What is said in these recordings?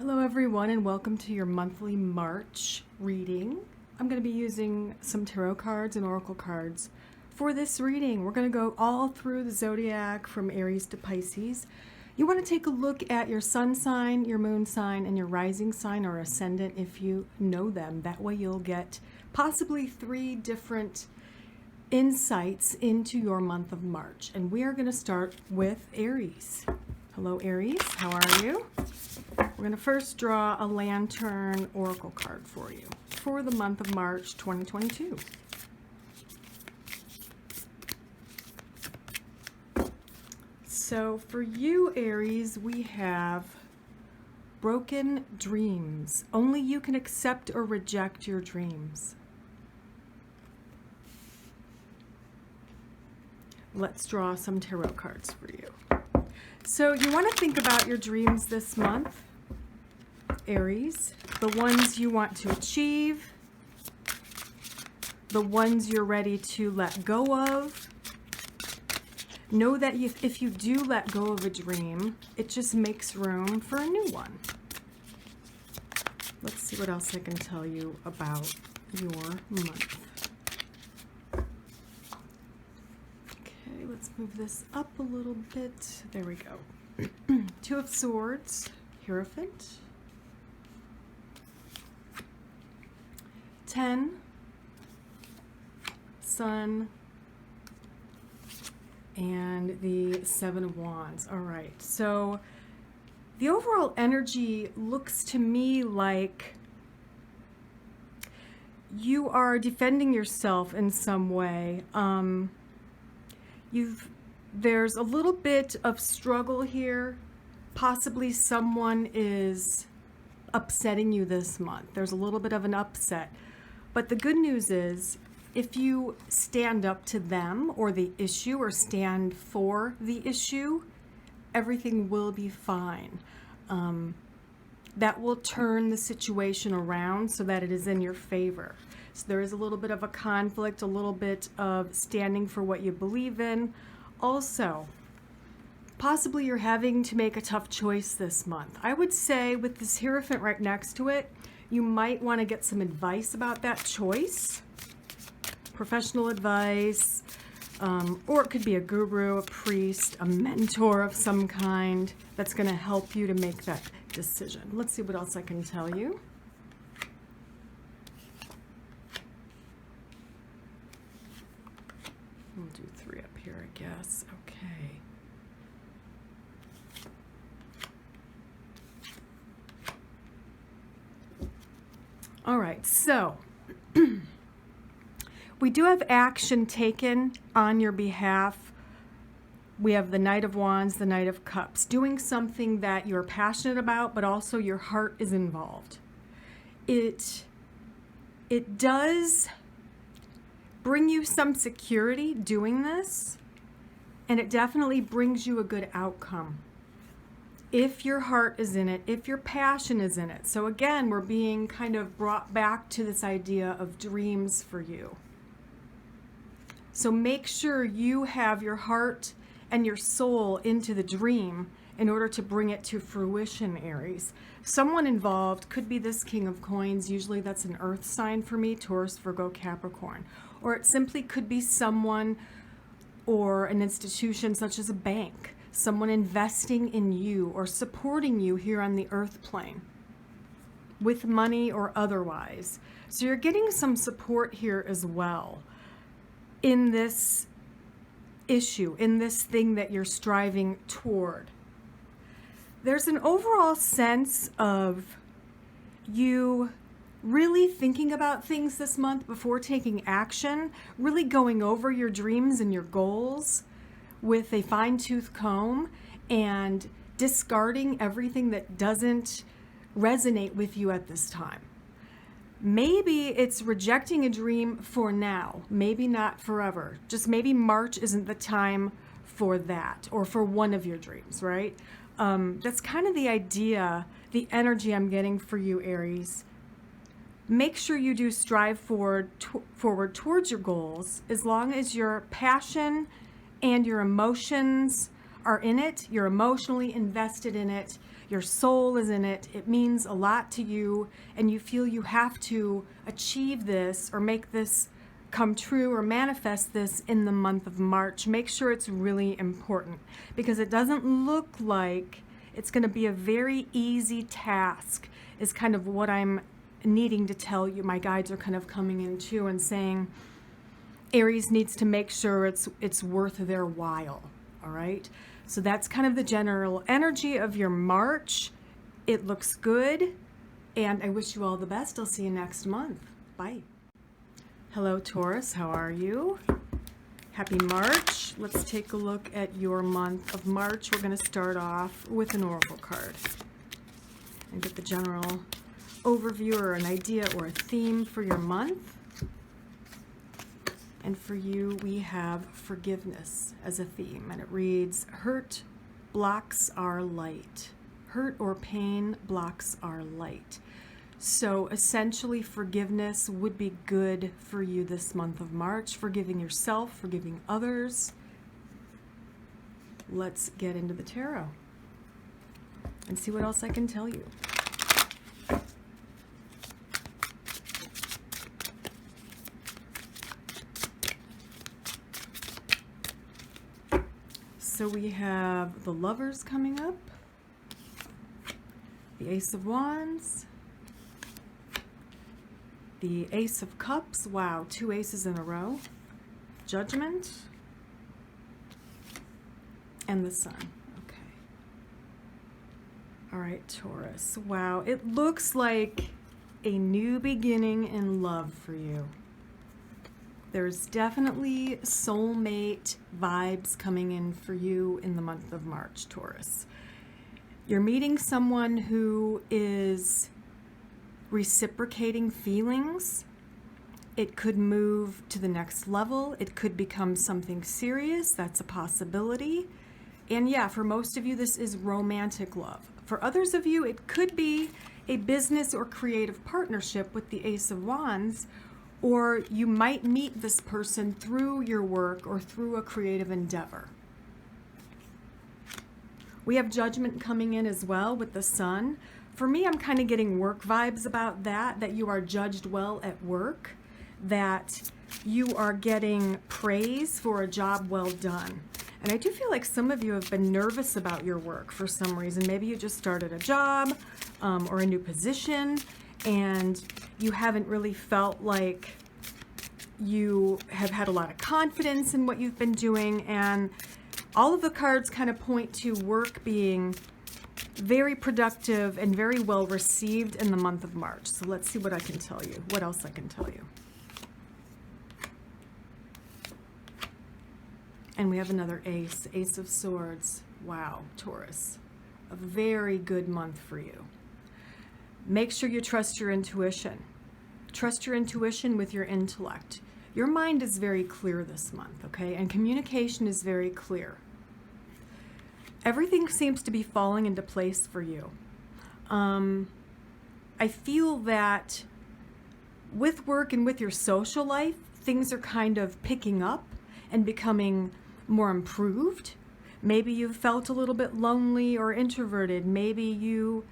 Hello everyone, and welcome to your monthly March reading. I'm going to be using some tarot cards and oracle cards for this reading. We're going to go all through the zodiac from Aries to Pisces. You want to take a look at your sun sign, your moon sign, and your rising sign or ascendant if you know them. That way you'll get possibly 3 different insights into your month of March. And we are going to start with Aries. Hello Aries, how are you? We're going to first draw a lantern oracle card for you for the month of March 2022. So for you, Aries, we have broken dreams. Only you can accept or reject your dreams. Let's draw some tarot cards for you. So you want to think about your dreams this month, Aries, the ones you want to achieve, the ones you're ready to let go of. Know that if you do let go of a dream, it just makes room for a new one. Let's see what else I can tell you about your month. Okay, let's move this up a little bit. There we go. 2 of Swords, Hierophant. 10, Sun, and the 7 of Wands. All right, so the overall energy looks to me like you are defending yourself in some way. There's a little bit of struggle here. Possibly someone is upsetting you this month. There's a little bit of an upset. But the good news is, if you stand up to them or the issue or stand for the issue, everything will be fine. That will turn the situation around so that it is in your favor. So there is a little bit of a conflict, a little bit of standing for what you believe in. Also, possibly you're having to make a tough choice this month. I would say with this Hierophant right next to it, you might want to get some advice about that choice. Professional advice, or it could be a guru, a priest, a mentor of some kind that's going to help you to make that decision. Let's see what else I can tell you. We'll do 3 up here, I guess. Okay. All right, so we do have action taken on your behalf. We have the Knight of Wands, the Knight of Cups, doing something that you're passionate about, but also your heart is involved. It does bring you some security doing this, and it definitely brings you a good outcome if your heart is in it, if your passion is in it. So again, we're being kind of brought back to this idea of dreams for you. So make sure you have your heart and your soul into the dream in order to bring it to fruition, Aries. Someone involved could be this King of Coins. Usually that's an earth sign for me, Taurus, Virgo, Capricorn. Or it simply could be someone or an institution such as a bank, someone investing in you or supporting you here on the earth plane with money or otherwise. So you're getting some support here as well in this issue, in this thing that you're striving toward. There's an overall sense of you really thinking about things this month before taking action, really going over your dreams and your goals with a fine-tooth comb and discarding everything that doesn't resonate with you at this time. Maybe it's rejecting a dream for now, maybe not forever. Just maybe March isn't the time for that, or for one of your dreams, right? That's kind of the idea, the energy I'm getting for you, Aries. Make sure you do strive forward towards your goals, as long as your passion and your emotions are in it, you're emotionally invested in it, your soul is in it, it means a lot to you, and you feel you have to achieve this or make this come true or manifest this in the month of March, make sure it's really important, because it doesn't look like it's going to be a very easy task, is kind of what I'm needing to tell you. My guides are kind of coming in too and saying Aries needs to make sure it's worth their while. All right, so that's kind of the general energy of your March. It looks good, and I wish you all the best. I'll see you next month. Bye. Hello, Taurus. How are you? Happy March. Let's take a look at your month of March. We're going to start off with an oracle card and get the general overview or an idea or a theme for your month. And for you, we have forgiveness as a theme, and it reads, hurt blocks our light. Hurt or pain blocks our light. So essentially, forgiveness would be good for you this month of March, forgiving yourself, forgiving others. Let's get into the tarot and see what else I can tell you. So we have the Lovers coming up, the Ace of Wands, the Ace of Cups, wow, 2 aces in a row, Judgment, and the Sun. Okay. All right, Taurus, wow, it looks like a new beginning in love for you. There's definitely soulmate vibes coming in for you in the month of March, Taurus. You're meeting someone who is reciprocating feelings. It could move to the next level. It could become something serious. That's a possibility. And yeah, for most of you, this is romantic love. For others of you, it could be a business or creative partnership with the Ace of Wands, or you might meet this person through your work or through a creative endeavor. We have Judgment coming in as well with the Sun. For me, I'm kind of getting work vibes about that you are judged well at work, that you are getting praise for a job well done. And I do feel like some of you have been nervous about your work for some reason. Maybe you just started a job or a new position, and you haven't really felt like you have had a lot of confidence in what you've been doing, and all of the cards kind of point to work being very productive and very well received in the month of March. So let's see what I can tell you, what else I can tell you. And we have another ace, Ace of Swords. Wow, Taurus, a very good month for you. Make sure you trust your intuition. Trust your intuition with your intellect. Your mind is very clear this month, okay? And communication is very clear. Everything seems to be falling into place for you. I feel that with work and with your social life, things are kind of picking up and becoming more improved. Maybe you've felt a little bit lonely or introverted. Maybe you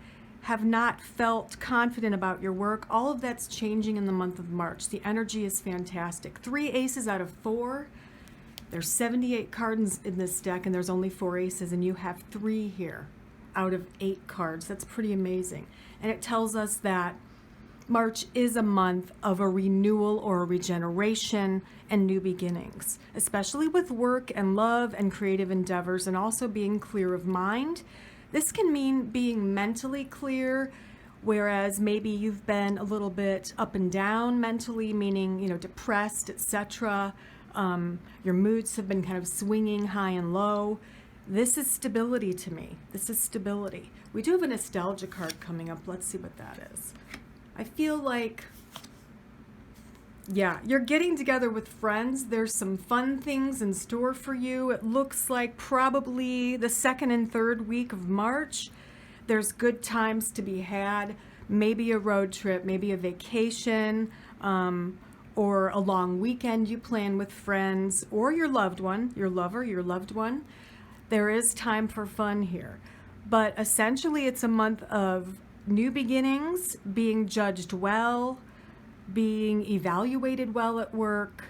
have not felt confident about your work. All of that's changing in the month of March. The energy is fantastic. 3 aces out of 4. There's 78 cards in this deck, and there's only 4 aces, and you have 3 here out of 8 cards. That's pretty amazing. And it tells us that March is a month of a renewal or a regeneration and new beginnings, especially with work and love and creative endeavors, and also being clear of mind. This can mean being mentally clear, whereas maybe you've been a little bit up and down mentally, meaning, you know, depressed, etc. Your moods have been kind of swinging high and low. This is stability to me. This is stability. We do have a nostalgia card coming up. Let's see what that is. I feel like, yeah, you're getting together with friends. There's some fun things in store for you. It looks like probably the 2nd and 3rd week of March. There's good times to be had. Maybe a road trip, maybe a vacation, or a long weekend you plan with friends or your loved one, your lover, your loved one. There is time for fun here. But essentially it's a month of new beginnings, being judged well, being evaluated well at work,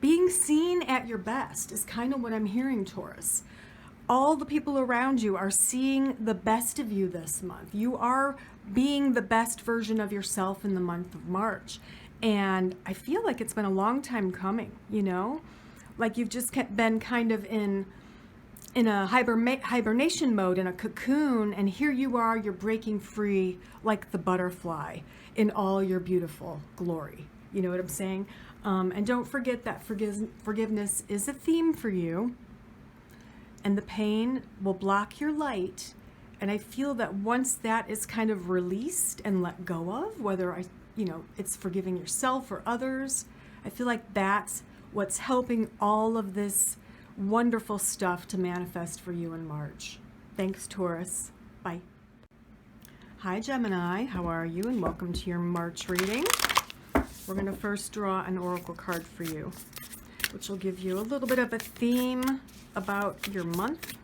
being seen at your best is kind of what I'm hearing, Taurus. All the people around you are seeing the best of you this month. You are being the best version of yourself in the month of March. And I feel like it's been a long time coming, you know? Like you've just been kind of in a hibernation mode, in a cocoon, and here you are, you're breaking free like the butterfly in all your beautiful glory. You know what I'm saying? And don't forget that forgiveness is a theme for you, and the pain will block your light. And I feel that once that is kind of released and let go of, whether it's forgiving yourself or others, I feel like that's what's helping all of this wonderful stuff to manifest for you in March. Thanks, Taurus. Bye. Hi, Gemini. How are you? And welcome to your March reading. We're going to first draw an oracle card for you, which will give you a little bit of a theme about your month.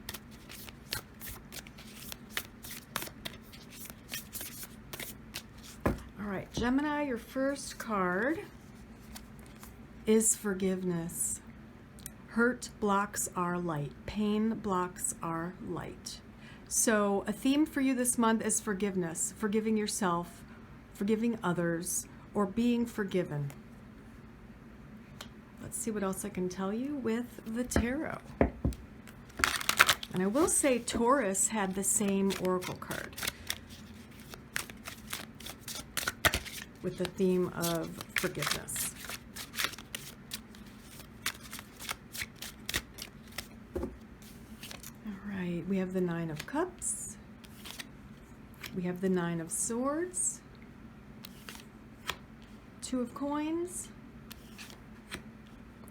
All right, Gemini, your first card is forgiveness. Hurt blocks our light. Pain blocks our light. So a theme for you this month is forgiveness, forgiving yourself, forgiving others, or being forgiven. Let's see what else I can tell you with the tarot. And I will say Taurus had the same oracle card with the theme of forgiveness. We have the Nine of Cups, we have the Nine of Swords, Two of Coins,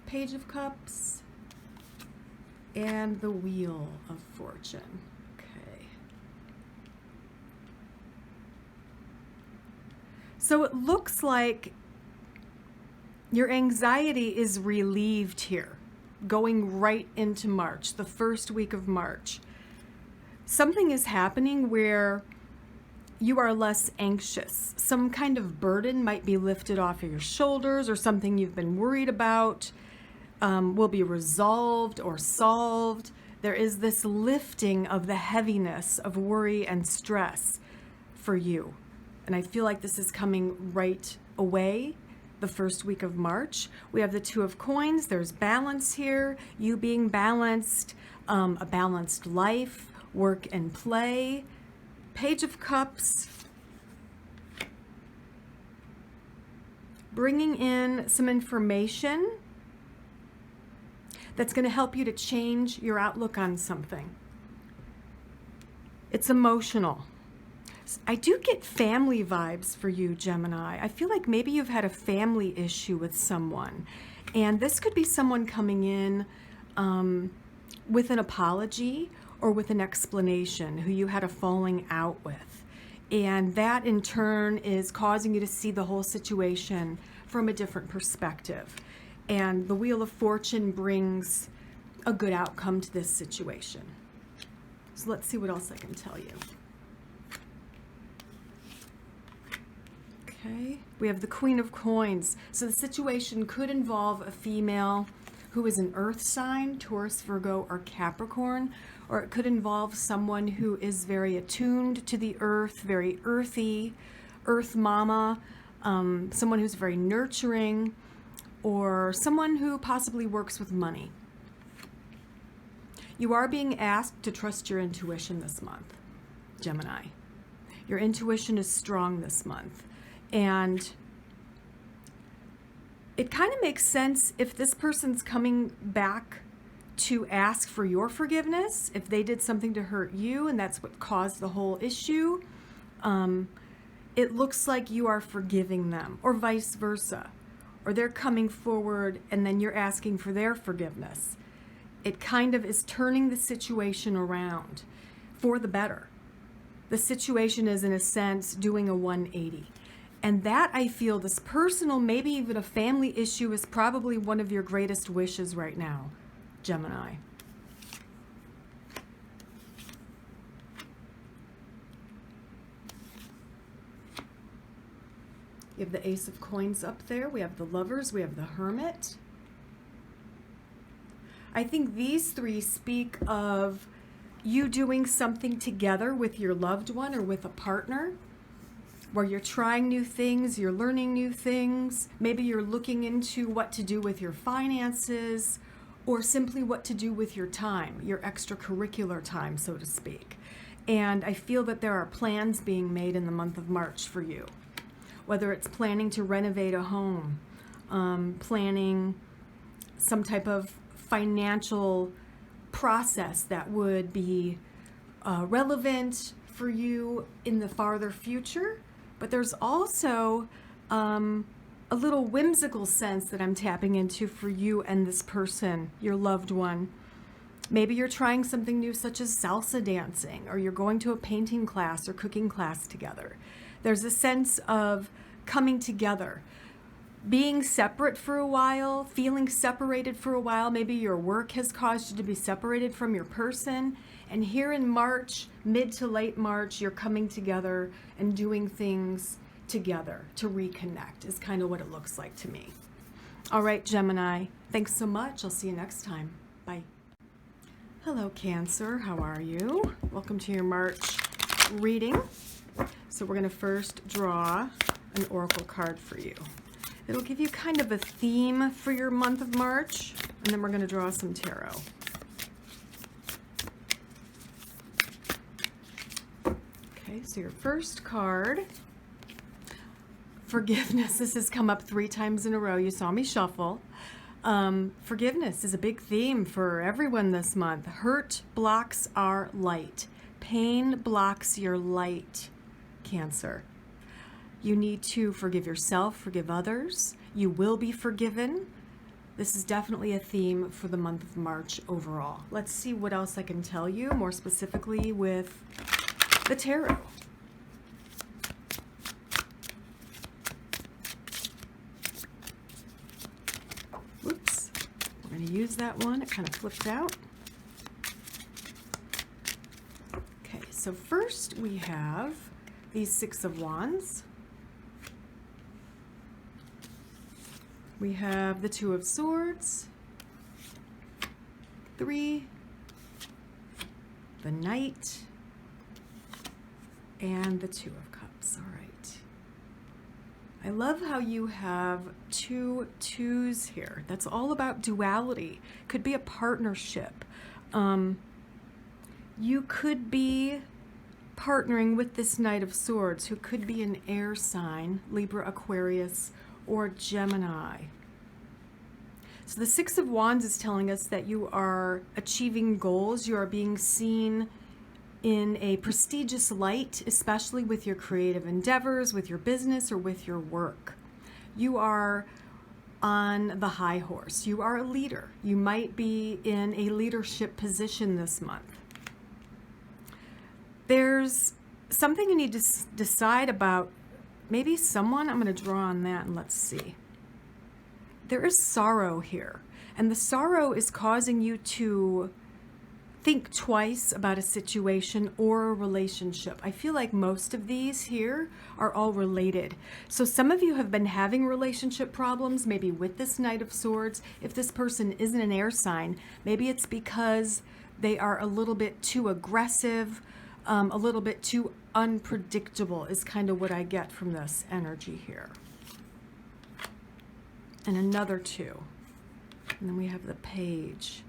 Page of Cups, and the Wheel of Fortune. Okay. So it looks like your anxiety is relieved here, going right into March, the first week of March. Something is happening where you are less anxious. Some kind of burden might be lifted off of your shoulders, or something you've been worried about will be resolved or solved. There is this lifting of the heaviness of worry and stress for you. And I feel like this is coming right away, the first week of March. We have the Two of Coins. There's balance here, you being balanced, a balanced life, work and play. Page of Cups, bringing in some information that's going to help you to change your outlook on something. It's emotional. I do get family vibes for you, Gemini. I feel like maybe you've had a family issue with someone, and this could be someone coming in with an apology or with an explanation, who you had a falling out with. And that in turn is causing you to see the whole situation from a different perspective. And the Wheel of Fortune brings a good outcome to this situation. So let's see what else I can tell you. Okay, we have the Queen of Coins. So the situation could involve a female who is an earth sign, Taurus, Virgo, or Capricorn, or it could involve someone who is very attuned to the earth, very earthy, earth mama, someone who's very nurturing, or someone who possibly works with money. You are being asked to trust your intuition this month, Gemini. Your intuition is strong this month. And it kind of makes sense if this person's coming back to ask for your forgiveness, if they did something to hurt you and that's what caused the whole issue. It looks like you are forgiving them, or vice versa. Or they're coming forward and then you're asking for their forgiveness. It kind of is turning the situation around for the better. The situation is, in a sense, doing a 180. And that, I feel, this personal, maybe even a family issue, is probably one of your greatest wishes right now, Gemini. You have the Ace of Coins up there. We have the Lovers. We have the Hermit. I think these three speak of you doing something together with your loved one or with a partner, where you're trying new things, you're learning new things. Maybe you're looking into what to do with your finances, or simply what to do with your time, your extracurricular time, so to speak. And I feel that there are plans being made in the month of March for you. Whether it's planning to renovate a home, planning some type of financial process that would be relevant for you in the farther future. But there's also a little whimsical sense that I'm tapping into for you and this person, your loved one. Maybe you're trying something new, such as salsa dancing, or you're going to a painting class or cooking class together. There's a sense of coming together, being separate for a while, feeling separated for a while. Maybe your work has caused you to be separated from your person. And here in March, mid to late March, you're coming together and doing things together to reconnect is kind of what it looks like to me. All right, Gemini, thanks so much. I'll see you next time. Bye. Hello, Cancer. How are you? Welcome to your March reading. So we're going to first draw an oracle card for you. It'll give you kind of a theme for your month of March, and then we're going to draw some tarot. Okay, so your first card, forgiveness. This has come up 3 times in a row. You saw me shuffle. Forgiveness is a big theme for everyone this month. Hurt blocks our light. Pain blocks your light, Cancer. You need to forgive yourself, forgive others. You will be forgiven. This is definitely a theme for the month of March overall. Let's see what else I can tell you more specifically with the tarot. Whoops. We're going to use that one. It kind of flipped out. Okay, so first we have these 6 of Wands. We have the 2 of Swords, 3, the Knight, and the 2 of Cups. All right. I love how you have 2 twos here. That's all about duality. Could be a partnership. You could be partnering with this Knight of Swords, who could be an air sign, Libra, Aquarius, or Gemini. So the 6 of Wands is telling us that you are achieving goals. You are being seen in a prestigious light, especially with your creative endeavors, with your business, or with your work. You are on the high horse. You are a leader. You might be in a leadership position this month. There's something you need to decide about. Maybe someone, I'm going to draw on that and let's see. There is sorrow here, and the sorrow is causing you to think twice about a situation or a relationship. I feel like most of these here are all related. So some of you have been having relationship problems, maybe with this Knight of Swords. If this person isn't an air sign, maybe it's because they are a little bit too aggressive, a little bit too unpredictable is kind of what I get from this energy here. And another 2. And then we have the Page.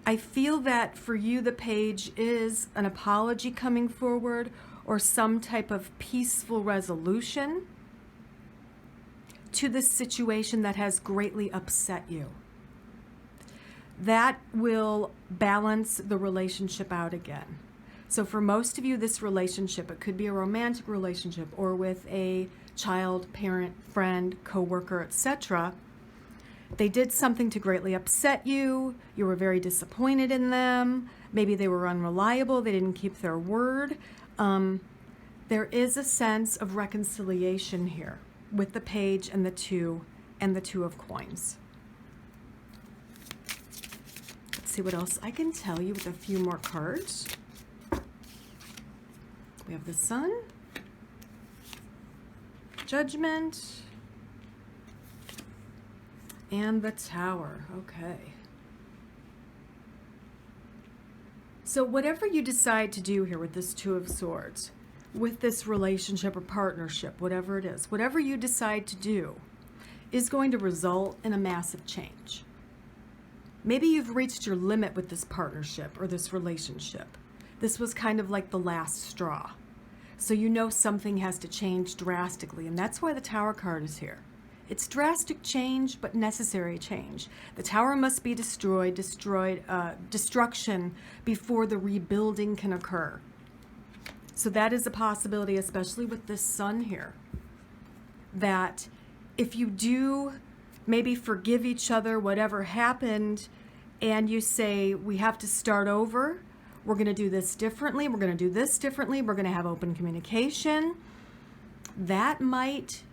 I feel that for you, the Page is an apology coming forward, or some type of peaceful resolution to this situation that has greatly upset you. That will balance the relationship out again. So for most of you, this relationship, it could be a romantic relationship or with a child, parent, friend, coworker, etc. They did something to greatly upset you. You were very disappointed in them. Maybe they were unreliable. They didn't keep their word. There is a sense of reconciliation here with the Page and the 2 of Coins. Let's see what else I can tell you with a few more cards. We have the Sun, Judgment. And the Tower. Okay. So whatever you decide to do here with this Two of Swords, with this relationship or partnership, whatever it is, whatever you decide to do is going to result in a massive change. Maybe you've reached your limit with this partnership or this relationship. This was kind of like the last straw. So you know something has to change drastically, and that's why the Tower card is here. It's drastic change, but necessary change. The Tower must be destroyed, destruction before the rebuilding can occur. So that is a possibility, especially with this Sun here, that if you do maybe forgive each other, whatever happened, and you say, we have to start over, we're going to do this differently, we're going to do this differently, we're going to have open communication, that might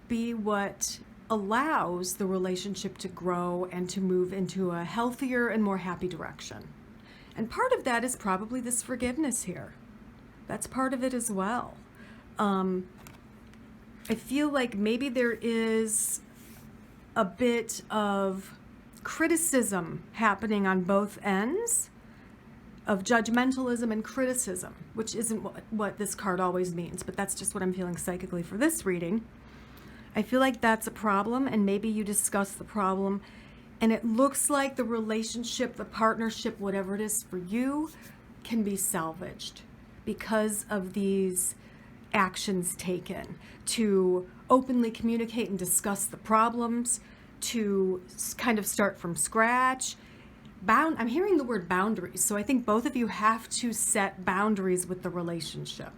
be what allows the relationship to grow and to move into a healthier and more happy direction. And part of that is probably this forgiveness here. That's part of it as well. I feel like maybe there is a bit of criticism happening on both ends, of judgmentalism and criticism, which isn't what this card always means, but that's just what I'm feeling psychically for this reading. I feel like that's a problem, and maybe you discuss the problem, and it looks like the relationship, the partnership, whatever it is for you, can be salvaged because of these actions taken to openly communicate and discuss the problems, to kind of start from scratch. I'm hearing the word boundaries, so I think both of you have to set boundaries with the relationship.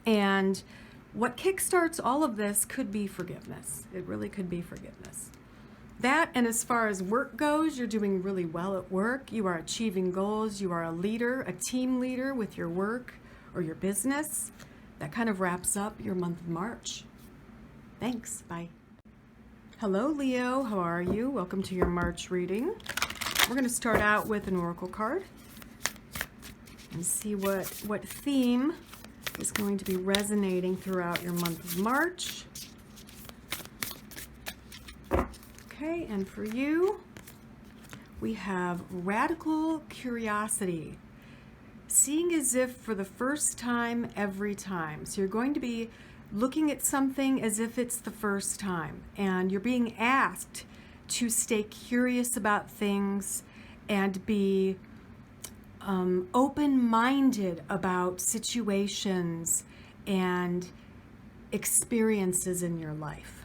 And what kickstarts all of this could be forgiveness. It really could be forgiveness. That, and as far as work goes, you're doing really well at work. You are achieving goals. You are a leader, a team leader with your work or your business. That kind of wraps up your month of March. Thanks. Bye. Hello, Leo. How are you? Welcome to your March reading. We're going to start out with an oracle card and see what theme is going to be resonating throughout your month of March. Okay, and for you, we have radical curiosity. Seeing as if for the first time every time. So you're going to be looking at something as if it's the first time, and you're being asked to stay curious about things and be open-minded about situations and experiences in your life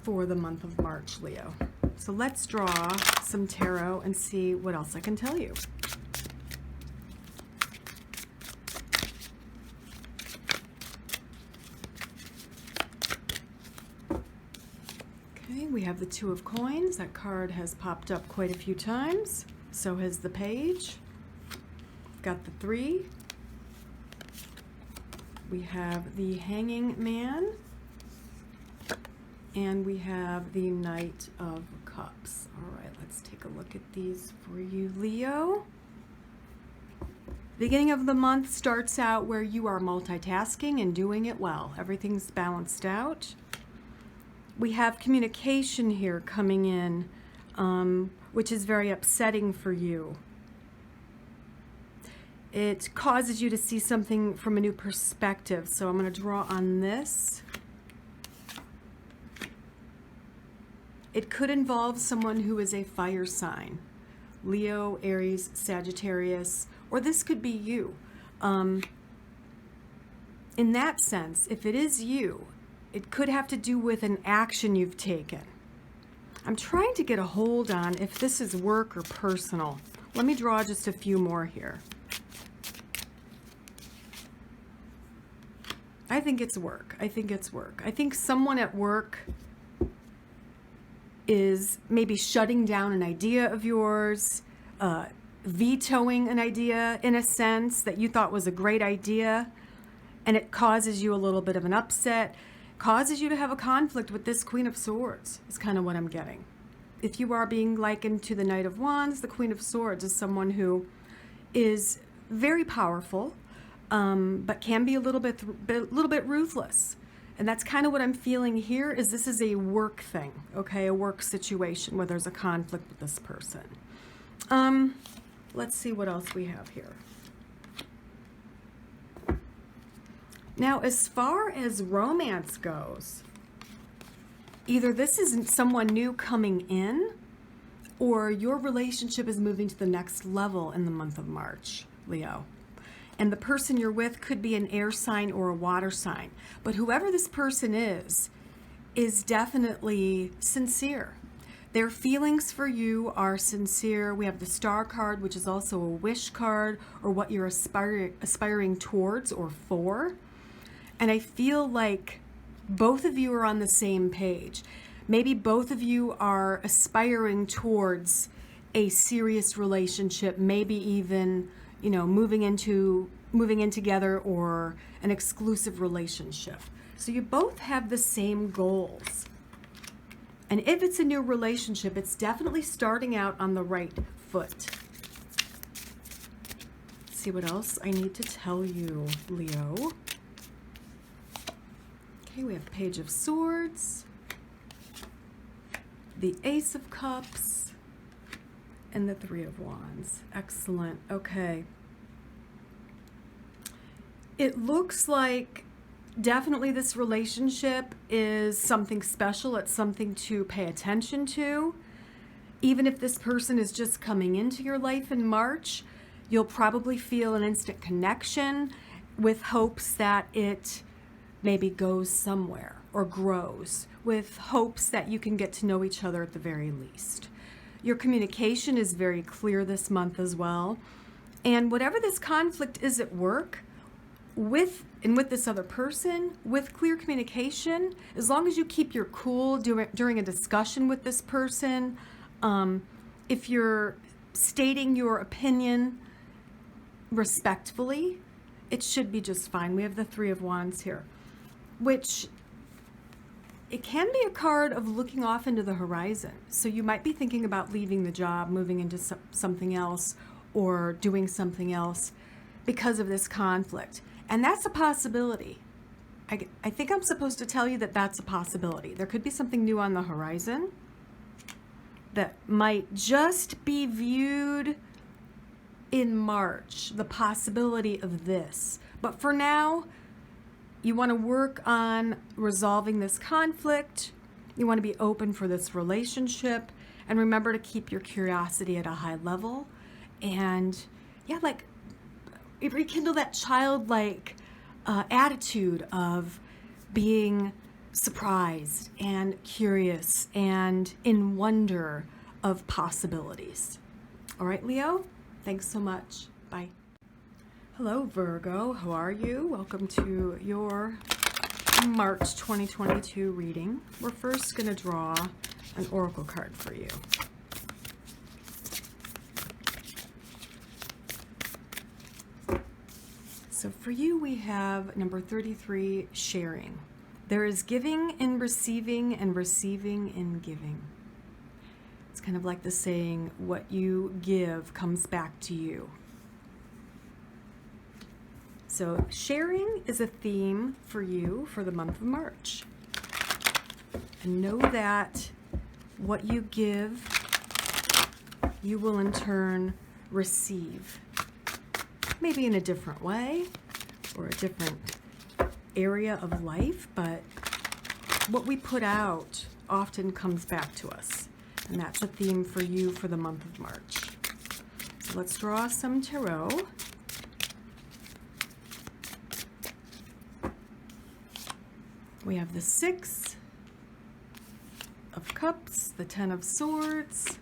for the month of March, Leo. So let's draw some tarot and see what else I can tell you. Okay, we have the Two of Coins. That card has popped up quite a few times. So has the Page. Got the 3. We have the Hanging Man. And we have the Knight of Cups. All right, let's take a look at these for you, Leo. Beginning of the month starts out where you are multitasking and doing it well. Everything's balanced out. We have communication here coming in, which is very upsetting for you. It causes you to see something from a new perspective. So I'm going to draw on this. It could involve someone who is a fire sign, Leo, Aries, Sagittarius, or this could be you. In that sense, if it is you, it could have to do with an action you've taken. I'm trying to get a hold on if this is work or personal. Let me draw just a few more here. I think it's work. I think it's work. I think someone at work is maybe shutting down an idea of yours, vetoing an idea in a sense that you thought was a great idea, and it causes you a little bit of an upset, causes you to have a conflict with this Queen of Swords, is kind of what I'm getting. If you are being likened to the Knight of Wands, the Queen of Swords is someone who is very powerful, but can be a little bit ruthless. And that's kind of what I'm feeling here. Is this is a work thing, okay, a work situation where there's a conflict with this person. Let's see what else we have here. Now, as far as romance goes, either this isn't someone new coming in, or your relationship is moving to the next level in the month of March, Leo. And the person you're with could be an air sign or a water sign. But whoever this person is definitely sincere. Their feelings for you are sincere. We have the Star card, which is also a wish card, or what you're aspiring towards or for. And I feel like both of you are on the same page. Maybe both of you are aspiring towards a serious relationship, maybe even, you know, moving in together, or an exclusive relationship. So you both have the same goals. And if it's a new relationship, it's definitely starting out on the right foot. Let's see what else I need to tell you, Leo. Okay, we have Page of Swords, the Ace of Cups, and the Three of Wands. Excellent. Okay. It looks like definitely this relationship is something special. It's something to pay attention to. Even if this person is just coming into your life in March, you'll probably feel an instant connection with hopes that it maybe goes somewhere or grows, with hopes that you can get to know each other at the very least. Your communication is very clear this month as well. And whatever this conflict is at work, with this other person, with clear communication, as long as you keep your cool during a discussion with this person, if you're stating your opinion respectfully, it should be just fine. We have the Three of Wands here, which it can be a card of looking off into the horizon. So you might be thinking about leaving the job, moving into something else, or doing something else because of this conflict. And that's a possibility. I think I'm supposed to tell you that that's a possibility. There could be something new on the horizon that might just be viewed in March, the possibility of this. But for now, you want to work on resolving this conflict. You want to be open for this relationship. And remember to keep your curiosity at a high level. And yeah, like, rekindle that childlike attitude of being surprised and curious and in wonder of possibilities. All right, Leo, thanks so much. Bye. Hello, Virgo. How are you? Welcome to your March 2022 reading. We're first going to draw an oracle card for you. So for you, we have number 33, sharing. There is giving in receiving and receiving in giving. It's kind of like the saying, what you give comes back to you. So sharing is a theme for you for the month of March. And know that what you give, you will in turn receive. Maybe in a different way or a different area of life, but what we put out often comes back to us. And that's a theme for you for the month of March. So let's draw some tarot. We have the Six of Cups, the Ten of Swords,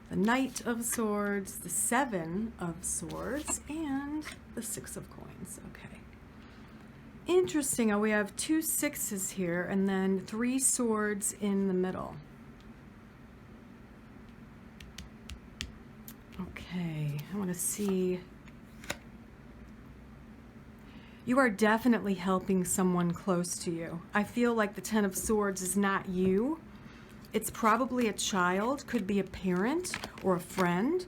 the Knight of Swords, the Seven of Swords, and the Six of Coins. Okay. Interesting. We have two sixes here and then three swords in the middle. Okay. I want to see. You are definitely helping someone close to you. I feel like the Ten of Swords is not you. It's probably a child, could be a parent or a friend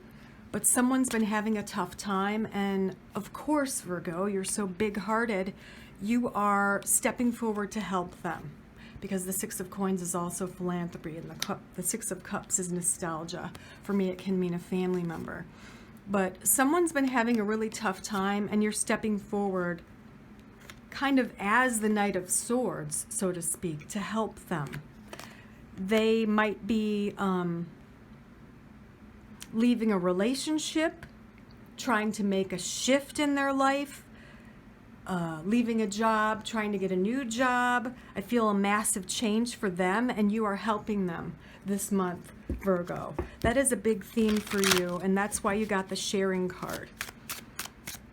but someone's been having a tough time, and of course, Virgo, you're so big-hearted, you are stepping forward to help them, because the Six of Coins is also philanthropy, and the Six of Cups is nostalgia. For me, it can mean a family member. But someone's been having a really tough time, and you're stepping forward kind of as the Knight of Swords, so to speak, to help them. They might be leaving a relationship, trying to make a shift in their life, leaving a job, trying to get a new job. I feel a massive change for them, and you are helping them this month, Virgo. That is a big theme for you, and that's why you got the sharing card.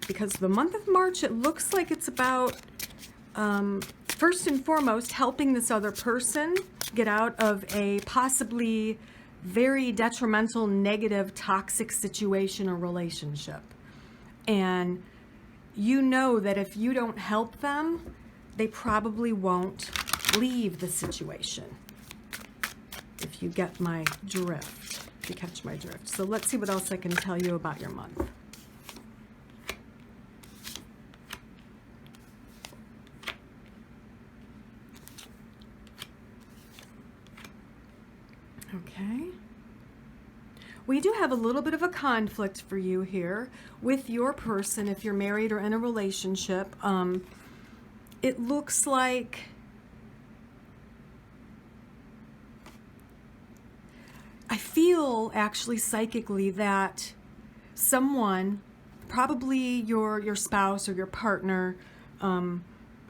Because the month of March, it looks like it's about, first and foremost, helping this other person get out of a possibly very detrimental, negative, toxic situation or relationship. And you know that if you don't help them, they probably won't leave the situation. If you get my drift, if you catch my drift. So let's see what else I can tell you about your month. Okay. We do have a little bit of a conflict for you here with your person if you're married or in a relationship. It looks like I feel actually psychically that someone, probably your spouse or your partner,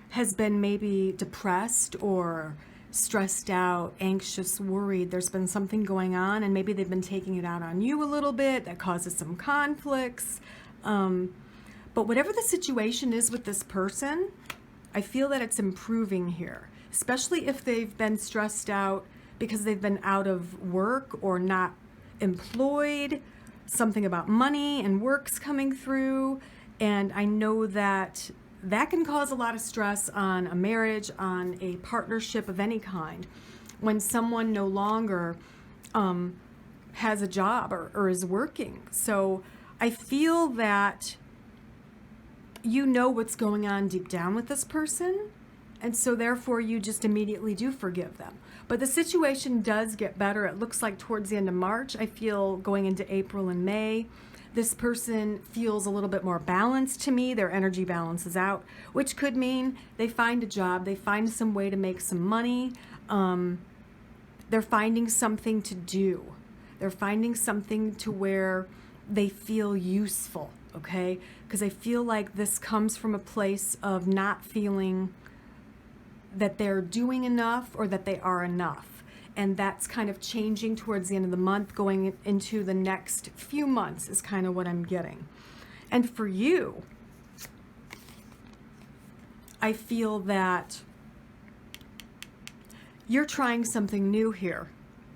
has been maybe depressed or stressed out, anxious, worried. There's been something going on, and maybe they've been taking it out on you a little bit. That causes some conflicts. But whatever the situation is with this person, I feel that it's improving here, especially if they've been stressed out because they've been out of work or not employed, something about money and work's coming through. And I know that that can cause a lot of stress on a marriage, on a partnership of any kind, when someone no longer has a job or is working. So I feel that you know what's going on deep down with this person, and so therefore you just immediately do forgive them. But the situation does get better. It looks like towards the end of March, I feel going into April and May, this person feels a little bit more balanced to me. Their energy balances out, which could mean they find a job, they find some way to make some money. They're finding something to do. They're finding something to where they feel useful, okay? Because I feel like this comes from a place of not feeling that they're doing enough or that they are enough. And that's kind of changing towards the end of the month, going into the next few months is kind of what I'm getting. And for you, I feel that you're trying something new here,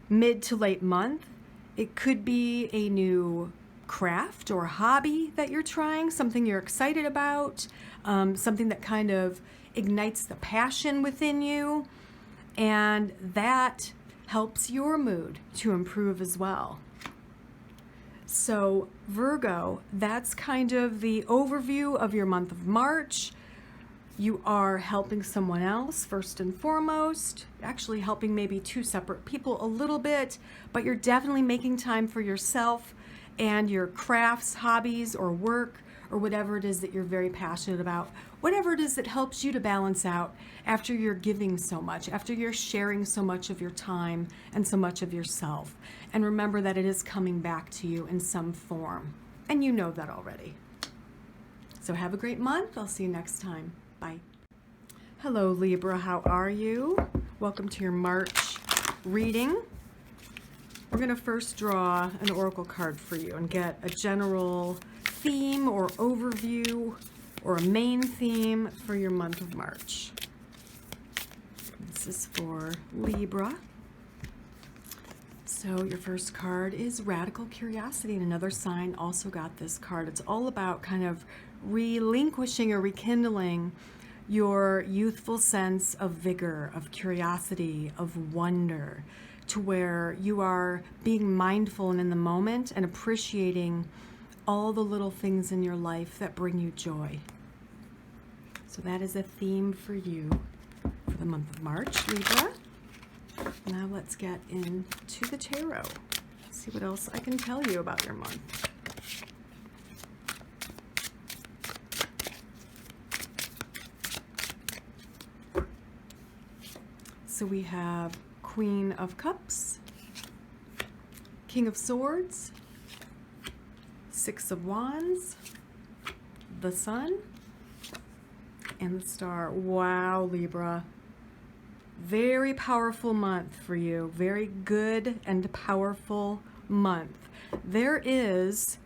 mid to late month. It could be a new craft or hobby that you're trying, something you're excited about, something that kind of ignites the passion within you, and that helps your mood to improve as well. So Virgo, that's kind of the overview of your month of March. You are helping someone else first and foremost, actually helping maybe two separate people a little bit, but you're definitely making time for yourself and your crafts, hobbies, or work, or whatever it is that you're very passionate about, whatever it is that helps you to balance out after you're giving so much, after you're sharing so much of your time and so much of yourself. And remember that it is coming back to you in some form. And you know that already. So have a great month. I'll see you next time. Bye. Hello, Libra. How are you? Welcome to your March reading. We're going to first draw an oracle card for you and get a general theme or overview or a main theme for your month of March. This is for Libra. So your first card is Radical Curiosity, and another sign also got this card. It's all about kind of relinquishing or rekindling your youthful sense of vigor, of curiosity, of wonder, to where you are being mindful and in the moment and appreciating all the little things in your life that bring you joy. So that is a theme for you for the month of March, Libra. Now let's get into the tarot. See what else I can tell you about your month. So we have Queen of Cups, King of Swords, Six of Wands, the Sun, and the Star. Wow, Libra. Very powerful month for you. Very good and powerful month. There is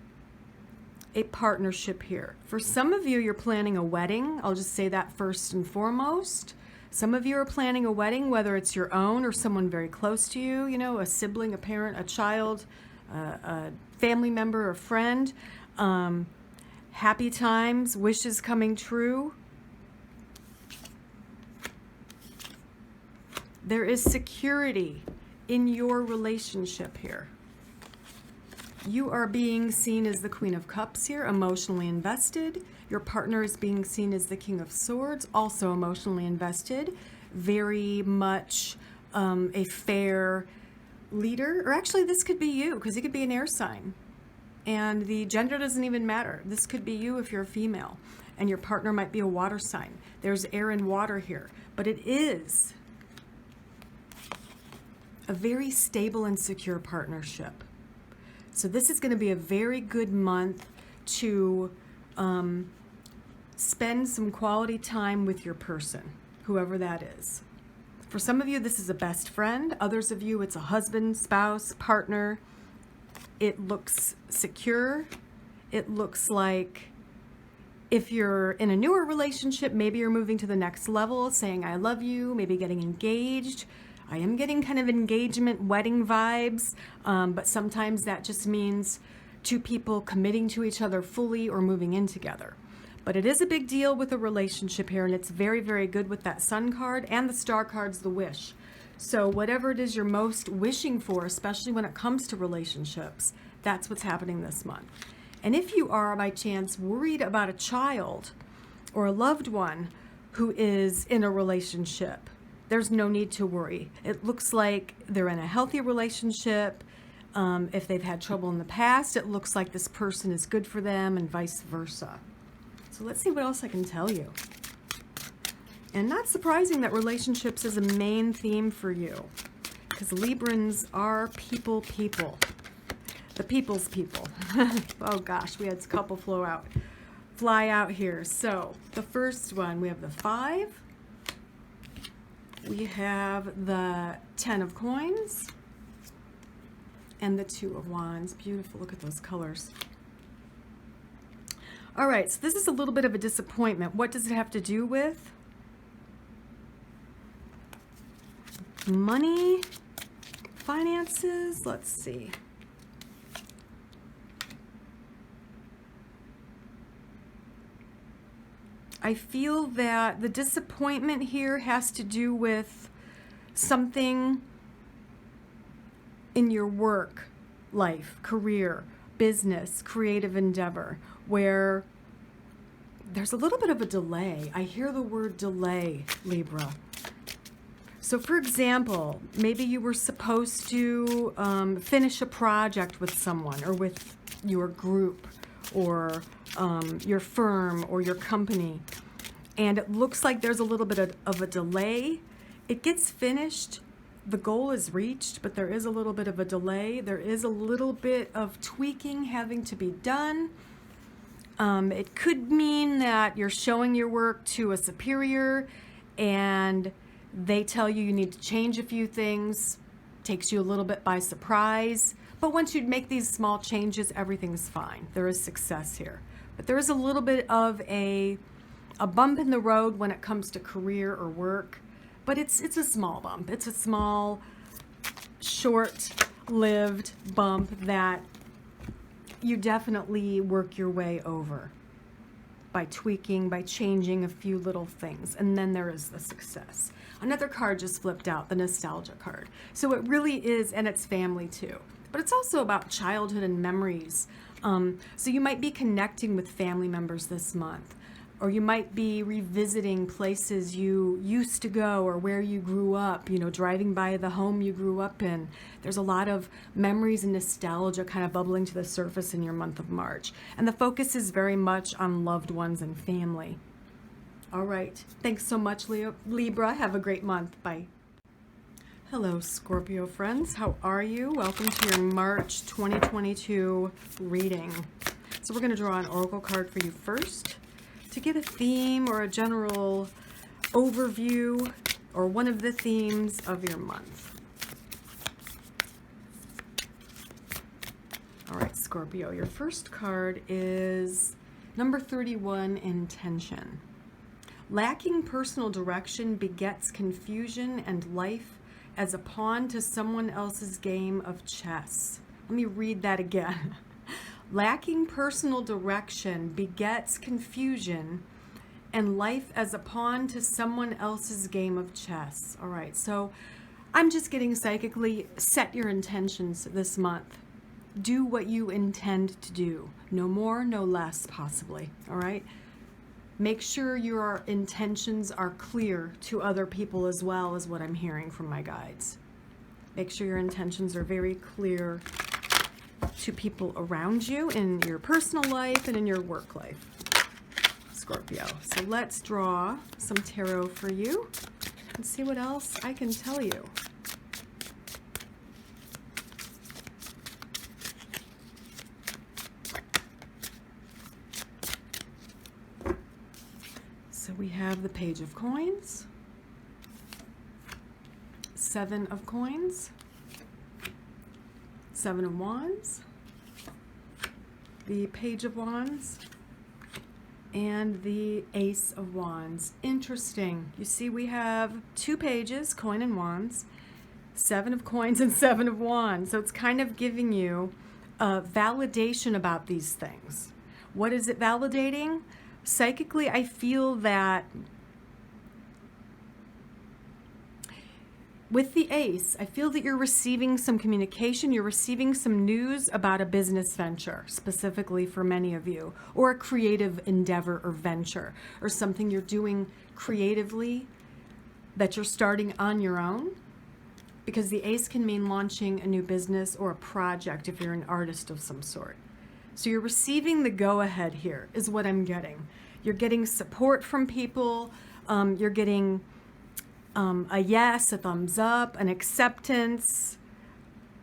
a partnership here. For some of you, you're planning a wedding. I'll just say that first and foremost. Some of you are planning a wedding, whether it's your own or someone very close to you, you know, a sibling, a parent, a child, a family member, a friend. Happy times, wishes coming true. There is security in your relationship here. You are being seen as the Queen of Cups here, emotionally invested. Your partner is being seen as the King of Swords, also emotionally invested. Very much a fair leader. Or actually, this could be you, because he could be an air sign. And the gender doesn't even matter. This could be you if you're a female. And your partner might be a water sign. There's air and water here. But it is a very stable and secure partnership. So this is going to be a very good month to spend some quality time with your person, whoever that is. For some of you, this is a best friend. Others of you, it's a husband, spouse, partner. It looks secure. It looks like if you're in a newer relationship, maybe you're moving to the next level, saying I love you, maybe getting engaged. I am getting kind of engagement, wedding vibes, but sometimes that just means two people committing to each other fully or moving in together. But it is a big deal with a relationship here, and it's very, very good with that Sun card, and the Star card's the wish. So whatever it is you're most wishing for, especially when it comes to relationships, that's what's happening this month. And if you are, by chance, worried about a child or a loved one who is in a relationship, there's no need to worry. It looks like they're in a healthy relationship. If they've had trouble in the past, it looks like this person is good for them, and vice versa. So let's see what else I can tell you. And not surprising that relationships is a main theme for you, because Librans are people. The people's people. Oh gosh, we had a couple fly out here. So the first one, we have the 5. We have the 10 of coins and the 2 of wands. Beautiful. Look at those colors. All right, so this is a little bit of a disappointment. What does it have to do with? Money, finances. Let's see. I feel that the disappointment here has to do with something in your work life, career, business, creative endeavor, where there's a little bit of a delay. I hear the word delay, Libra. So for example, maybe you were supposed to finish a project with someone, or with your group, or your firm or your company, and it looks like there's a little bit of a delay. It gets finished, the goal is reached, but there is a little bit of a delay. There is a little bit of tweaking having to be done. It could mean that you're showing your work to a superior and they tell you you need to change a few things. Takes you a little bit by surprise. But once you make these small changes, everything's fine. There is success here. But there is a little bit of a bump in the road when it comes to career or work. But it's a small bump. It's a small, short-lived bump that you definitely work your way over by tweaking, by changing a few little things. And then there is the success. Another card just flipped out, the nostalgia card. So it really is, and it's family too. But it's also about childhood and memories. So you might be connecting with family members this month, or you might be revisiting places you used to go or where you grew up, you know, driving by the home you grew up in. There's a lot of memories and nostalgia kind of bubbling to the surface in your month of March. And the focus is very much on loved ones and family. All right. Thanks so much, Libra. Have a great month. Bye. Hello, Scorpio friends. How are you? Welcome to your March 2022 reading. So we're going to draw an oracle card for you first to get a theme or a general overview or one of the themes of your month. All right, Scorpio, your first card is number 31, intention. Lacking personal direction begets confusion and life as a pawn to someone else's game of chess. Let me read that again. Lacking personal direction begets confusion and life as a pawn to someone else's game of chess. All right, so I'm just getting psychically, set your intentions this month. Do what you intend to do. No more, no less, possibly. All right? Make sure your intentions are clear to other people as well, as what I'm hearing from my guides. Make sure your intentions are very clear to people around you in your personal life and in your work life, Scorpio. So let's draw some tarot for you and see what else I can tell you. So we have the Page of Coins, 7 of Coins, 7 of Wands, the Page of Wands, and the Ace of Wands. Interesting. You see we have 2 pages, Coin and Wands, 7 of Coins and 7 of Wands. So it's kind of giving you a validation about these things. What is it validating? Psychically, I feel that with the Ace, I feel that you're receiving some communication, you're receiving some news about a business venture, specifically for many of you, or a creative endeavor or venture, or something you're doing creatively that you're starting on your own, because the Ace can mean launching a new business or a project if you're an artist of some sort. So you're receiving the go-ahead here, is what I'm getting. You're getting support from people. You're getting a yes, a thumbs up, an acceptance,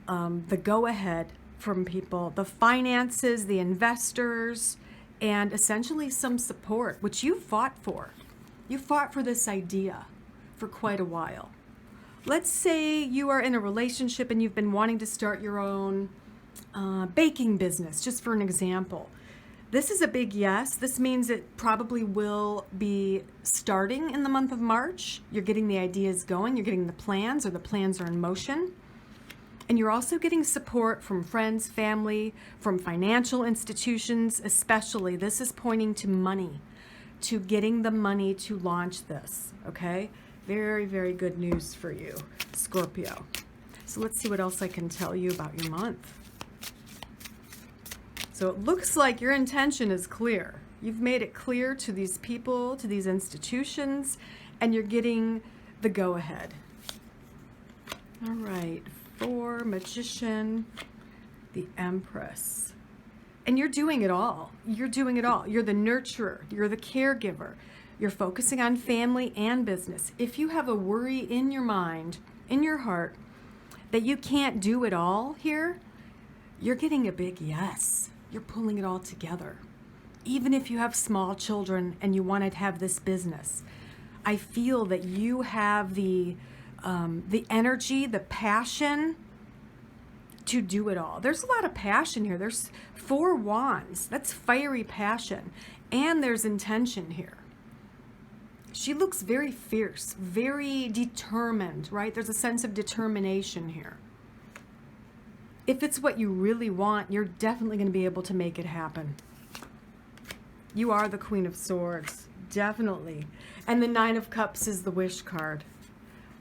the go-ahead from people, the finances, the investors, and essentially some support, which you fought for. You fought for this idea for quite a while. Let's say you are in a relationship and you've been wanting to start your own baking business, just for an example. This is a big yes. This means it probably will be starting in the month of March. You're getting the ideas going, you're getting the plans, or the plans are in motion. And you're also getting support from friends, family, from financial institutions, especially. This is pointing to money, to getting the money to launch this, okay? Very, very good news for you, Scorpio. So let's see what else I can tell you about your month. So it looks like your intention is clear. You've made it clear to these people, to these institutions, and you're getting the go-ahead. All right, for Magician, the Empress. And you're doing it all. You're doing it all. You're the nurturer. You're the caregiver. You're focusing on family and business. If you have a worry in your mind, in your heart, that you can't do it all here, you're getting a big yes. You're pulling it all together. Even if you have small children and you want to have this business, I feel that you have the energy, the passion to do it all. There's a lot of passion here. There's 4 wands. That's fiery passion. And there's intention here. She looks very fierce, very determined, right? There's a sense of determination here. If it's what you really want, you're definitely going to be able to make it happen. You are the Queen of Swords, definitely. And the 9 of Cups is the wish card.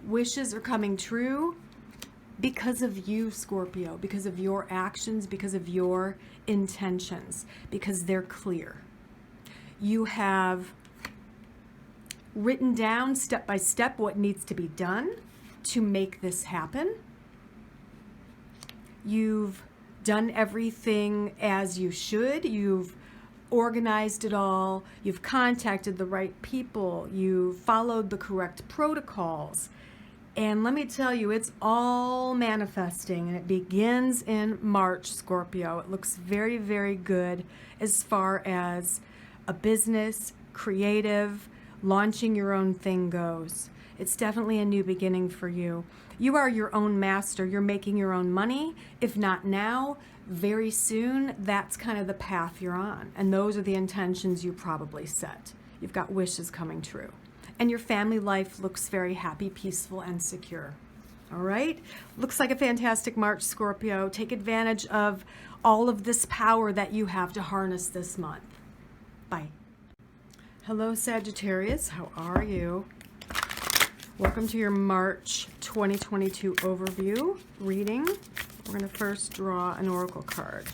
wishes are coming true because of you, Scorpio, because of your actions, because of your intentions, because they're clear. You have written down step by step what needs to be done to make this happen. You've done everything as you should. You've organized it all. You've contacted the right people. You've followed the correct protocols. And let me tell you, it's all manifesting, and it begins in March, Scorpio. It looks very, very good as far as a business, creative, launching your own thing goes. It's definitely a new beginning for you. You are your own master. You're making your own money. If not now, very soon, that's kind of the path you're on. And those are the intentions you probably set. You've got wishes coming true. And your family life looks very happy, peaceful, and secure. All right? Looks like a fantastic March, Scorpio. Take advantage of all of this power that you have to harness this month. Bye. Hello, Sagittarius. How are you? Welcome to your March 2022 overview reading. We're going to first draw an oracle card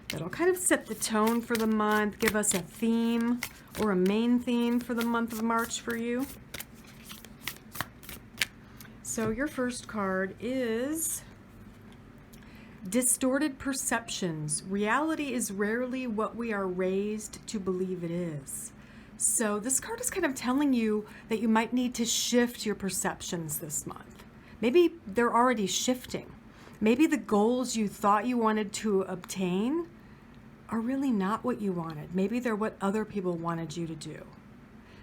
that'll kind of set the tone for the month, give us a theme or a main theme for the month of March for you. So your first card is Distorted Perceptions. Reality is rarely what we are raised to believe it is. So this card is kind of telling you that you might need to shift your perceptions this month. Maybe they're already shifting. Maybe the goals you thought you wanted to obtain are really not what you wanted. Maybe they're what other people wanted you to do.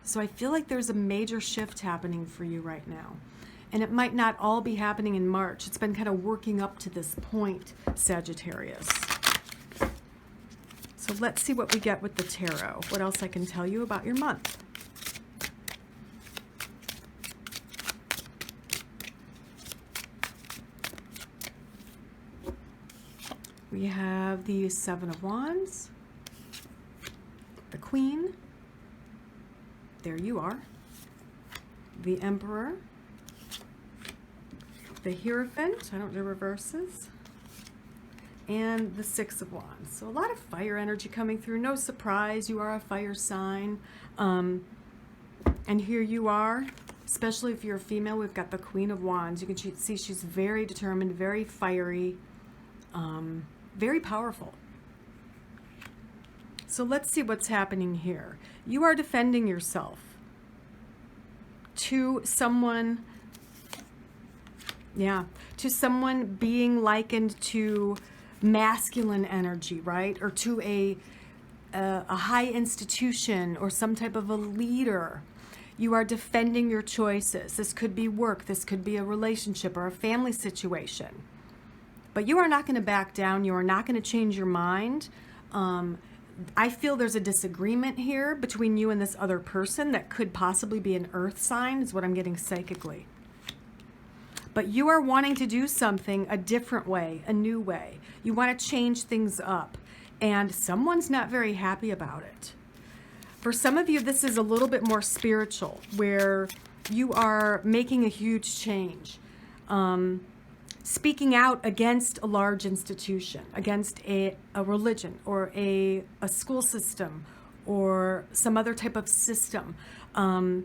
So I feel like there's a major shift happening for you right now. And it might not all be happening in March. It's been kind of working up to this point, Sagittarius. So let's see what we get with the tarot. What else I can tell you about your month. We have the Seven of Wands, the Queen, there you are, the Emperor, the Hierophant, I don't do reverses, and the Six of Wands. So a lot of fire energy coming through. No surprise, you are a fire sign. And here you are, especially if you're a female, we've got the Queen of Wands. You can see she's very determined, very fiery, very powerful. So let's see what's happening here. You are defending yourself to someone, to someone being likened to masculine energy, right? Or to a high institution or some type of a leader. You are defending your choices. This could be work. This could be a relationship or a family situation. But you are not going to back down. You are not going to change your mind. I feel there's a disagreement here between you and this other person that could possibly be an earth sign, is what I'm getting psychically. But you are wanting to do something a different way, a new way. You want to change things up. And someone's not very happy about it. For some of you, this is a little bit more spiritual, where you are making a huge change. Speaking out against a large institution, against a religion or a school system or some other type of system. In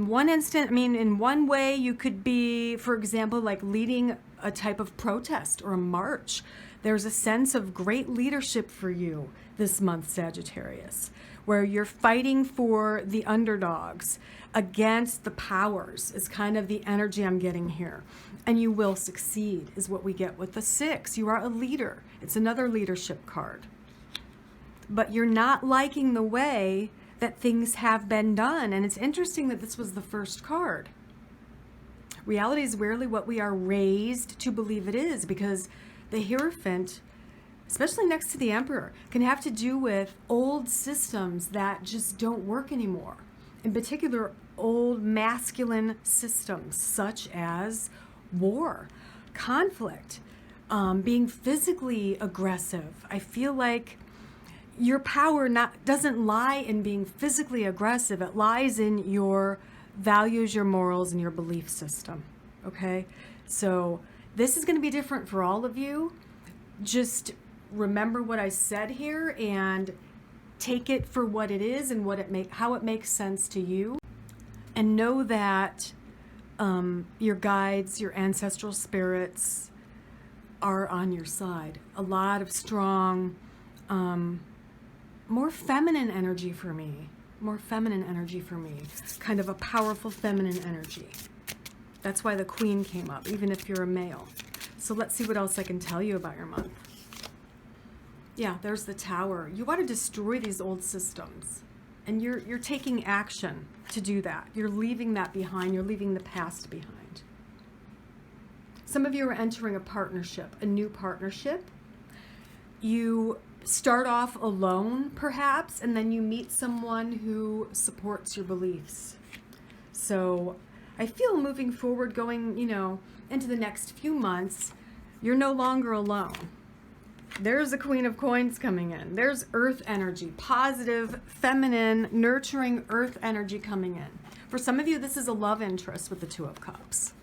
one instant, in one way you could be, for example, like leading a type of protest or a march. There's a sense of great leadership for you this month, Sagittarius, where you're fighting for the underdogs against the powers is kind of the energy I'm getting here. And you will succeed is what we get with the Six. You are a leader. It's another leadership card. But you're not liking the way that things have been done. And it's interesting that this was the first card. Reality is rarely what we are raised to believe it is, because the Hierophant, especially next to the Emperor, can have to do with old systems that just don't work anymore. In particular, old masculine systems such as war, conflict, being physically aggressive. I feel like your power doesn't lie in being physically aggressive. It lies in your values, your morals, and your belief system. Okay? So this is going to be different for all of you. Just remember what I said here and take it for what it is and how it makes sense to you. And know that your guides, your ancestral spirits are on your side. A lot of strong, more feminine energy for me. More feminine energy for me. Kind of a powerful feminine energy. That's why the Queen came up, even if you're a male. So let's see what else I can tell you about your month. Yeah, there's the Tower. You want to destroy these old systems. And you're taking action to do that. You're leaving that behind. You're leaving the past behind. Some of you are entering a partnership, a new partnership. You start off alone, perhaps, and then you meet someone who supports your beliefs. So I feel moving forward, going, into the next few months, you're no longer alone. There's the Queen of Coins coming in. There's earth energy, positive, feminine, nurturing earth energy coming in. For some of you, this is a love interest with the Two of Cups.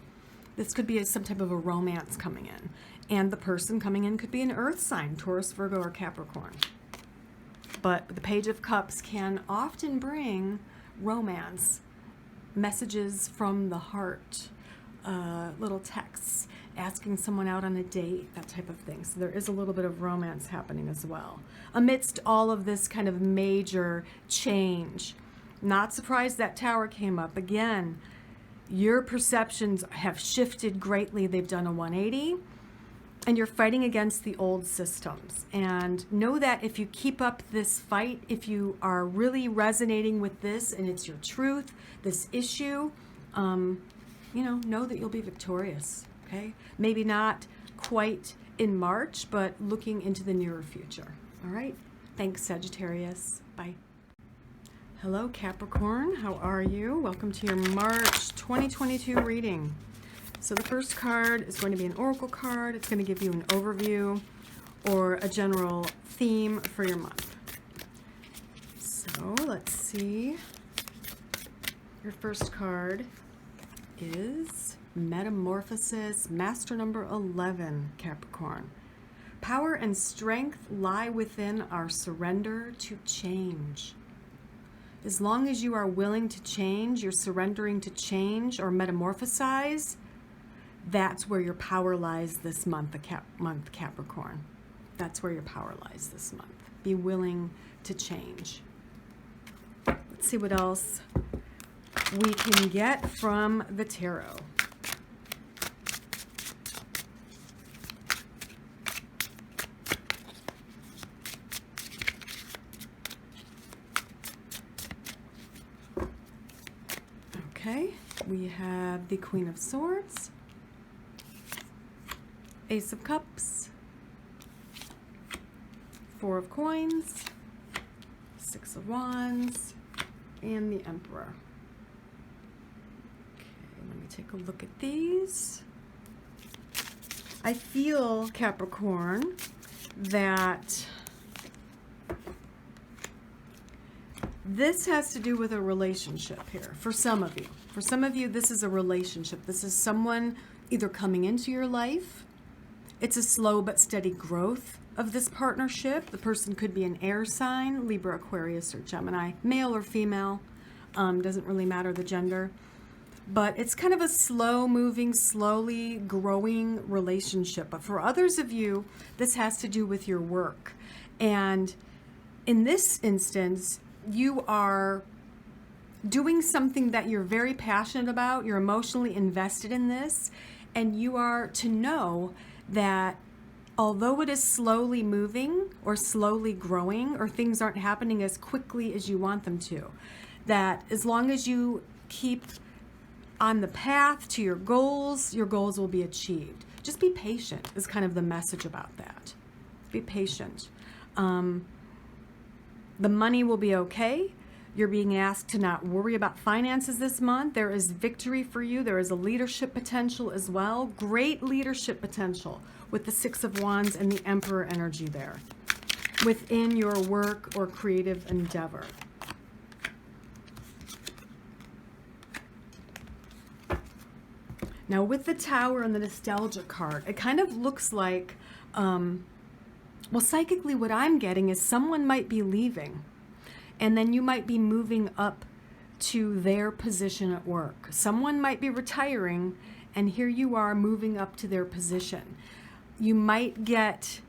This could be some type of a romance coming in. And the person coming in could be an earth sign, Taurus, Virgo, or Capricorn. But the Page of Cups can often bring romance, messages from the heart, little texts, asking someone out on a date, that type of thing. So there is a little bit of romance happening as well. Amidst all of this kind of major change, not surprised that Tower came up. Again, your perceptions have shifted greatly. They've done a 180, and you're fighting against the old systems. And know that if you keep up this fight, if you are really resonating with this and it's your truth, this issue, know that you'll be victorious. Okay? Maybe not quite in March, but looking into the nearer future. All right? Thanks, Sagittarius. Bye. Hello, Capricorn. How are you? Welcome to your March 2022 reading. So the first card is going to be an oracle card. It's going to give you an overview or a general theme for your month. So let's see. Your first card is Metamorphosis, Master number 11, Capricorn. Power and strength lie within our surrender to change. As long as you are willing to change, you're surrendering to change or metamorphosize, that's where your power lies this month, Capricorn. That's where your power lies this month. Be willing to change. Let's see what else we can get from the tarot. Okay, we have the Queen of Swords, Ace of Cups, Four of Coins, Six of Wands, and the Emperor. Okay, let me take a look at these. I feel, Capricorn, that this has to do with a relationship here for some of you. For some of you, this is a relationship. This is someone either coming into your life. It's a slow but steady growth of this partnership. The person could be an air sign, Libra, Aquarius, or Gemini, male or female. Doesn't really matter the gender. But it's kind of a slow-moving, slowly growing relationship. But for others of you, this has to do with your work. And in this instance, you are doing something that you're very passionate about, you're emotionally invested in this, and you are to know that although it is slowly moving or slowly growing, or things aren't happening as quickly as you want them to, that as long as you keep on the path to your goals will be achieved. Just be patient is kind of the message about that. Be patient. The money will be okay. You're being asked to not worry about finances this month. There is victory for you. There is a leadership potential as well. Great leadership potential with the Six of Wands and the Emperor energy there within your work or creative endeavor. Now with the Tower and the Nostalgia card, it kind of looks like, well, psychically what I'm getting is someone might be leaving, and then you might be moving up to their position at work. Someone might be retiring, and here you are moving up to their position. You might get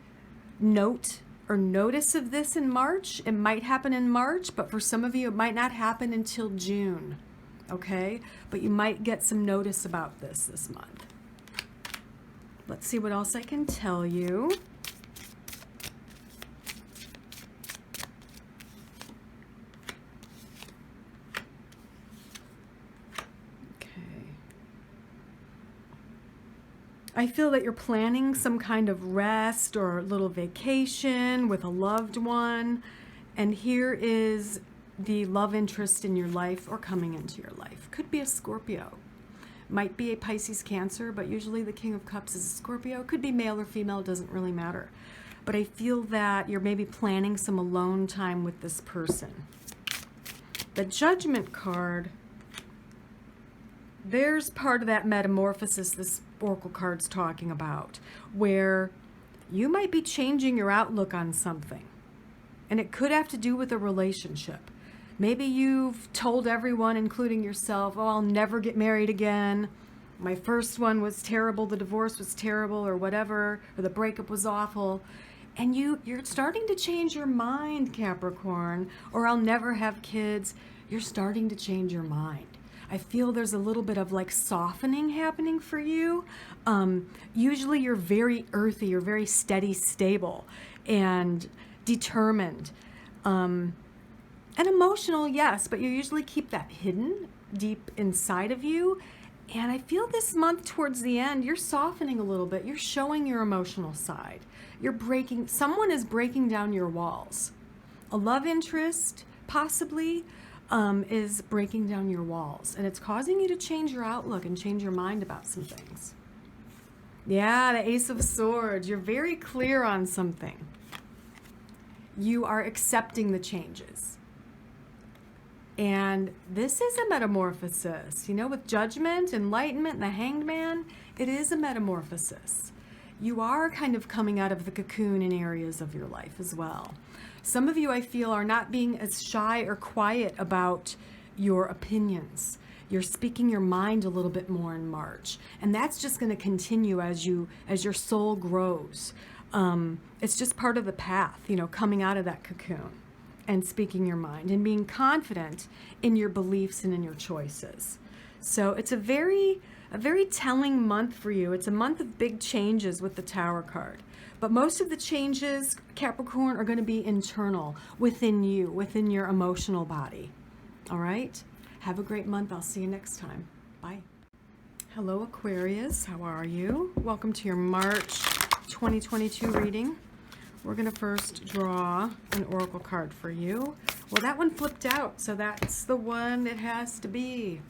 notice of this in March. It might happen in March, but for some of you, it might not happen until June. Okay? But you might get some notice about this month. Let's see what else I can tell you. I feel that you're planning some kind of rest or a little vacation with a loved one. And here is the love interest in your life or coming into your life. Could be a Scorpio. Might be a Pisces, Cancer, but usually the King of Cups is a Scorpio. Could be male or female, it doesn't really matter. But I feel that you're maybe planning some alone time with this person. The Judgment card, there's part of that metamorphosis this Oracle card's talking about, where you might be changing your outlook on something. And it could have to do with a relationship. Maybe you've told everyone, including yourself, oh, I'll never get married again. My first one was terrible, the divorce was terrible, or whatever, or the breakup was awful. And you're starting to change your mind, Capricorn, or I'll never have kids. You're starting to change your mind. I feel there's a little bit of like softening happening for you. Usually you're very earthy, you're very steady, stable, and determined. And emotional, yes, but you usually keep that hidden deep inside of you. And I feel this month towards the end, you're softening a little bit. You're showing your emotional side. Someone is breaking down your walls. A love interest, possibly, is breaking down your walls, and it's causing you to change your outlook and change your mind about some things. Yeah, the Ace of Swords. You're very clear on something. You are accepting the changes. And this is a metamorphosis. You know, with Judgment, Enlightenment, and the Hanged Man, it is a metamorphosis. You are kind of coming out of the cocoon in areas of your life as well. Some of you, I feel, are not being as shy or quiet about your opinions. You're speaking your mind a little bit more in March. And that's just going to continue as your soul grows. It's just part of the path, you know, coming out of that cocoon and speaking your mind and being confident in your beliefs and in your choices. So it's a very telling month for you. It's a month of big changes with the Tower card. But most of the changes, Capricorn, are going to be internal, within you, within your emotional body. All right? Have a great month. I'll see you next time. Bye. Hello, Aquarius. How are you? Welcome to your March 2022 reading. We're going to first draw an oracle card for you. Well, that one flipped out, so that's the one it has to be.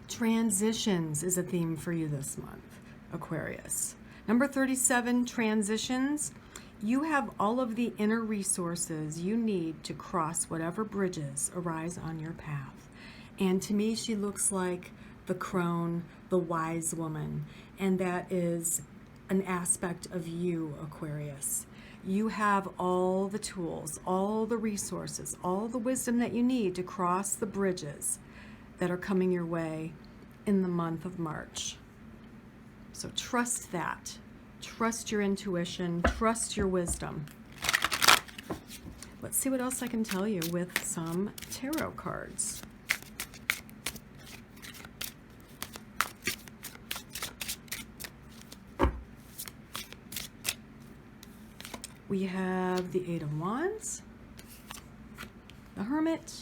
Transitions is a theme for you this month, Aquarius. Number 37, transitions. You have all of the inner resources you need to cross whatever bridges arise on your path. And to me, she looks like the crone, the wise woman. And that is an aspect of you, Aquarius. You have all the tools, all the resources, all the wisdom that you need to cross the bridges that are coming your way in the month of March. So trust that. Trust your intuition. Trust your wisdom. Let's see what else I can tell you with some tarot cards. We have the Eight of Wands, the Hermit,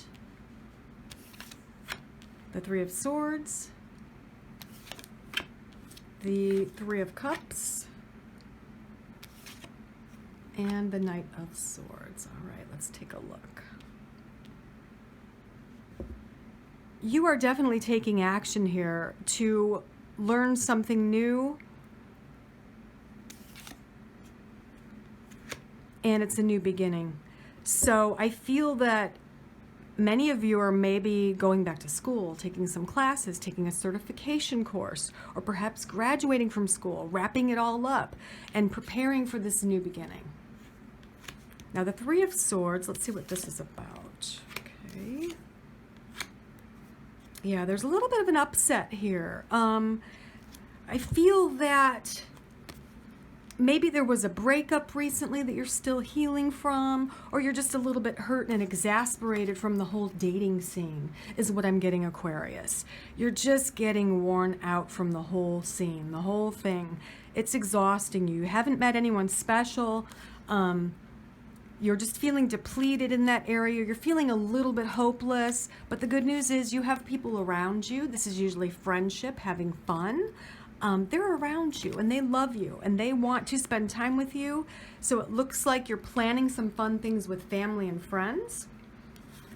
the Three of Swords, the Three of Cups, and the Knight of Swords. All right, let's take a look. You are definitely taking action here to learn something new, and it's a new beginning. So I feel that Many of you are maybe going back to school, taking some classes, taking a certification course, or perhaps graduating from school, wrapping it all up, and preparing for this new beginning. Now the Three of Swords, let's see what this is about. Okay. Yeah, there's a little bit of an upset here. I feel that maybe there was a breakup recently that you're still healing from, or you're just a little bit hurt and exasperated from the whole dating scene, is what I'm getting, Aquarius. You're just getting worn out from the whole scene, the whole thing. It's exhausting you. You haven't met anyone special. You're just feeling depleted in that area. You're feeling a little bit hopeless, but the good news is you have people around you. This is usually friendship, having fun. They're around you and they love you and they want to spend time with you. So it looks like you're planning some fun things with family and friends.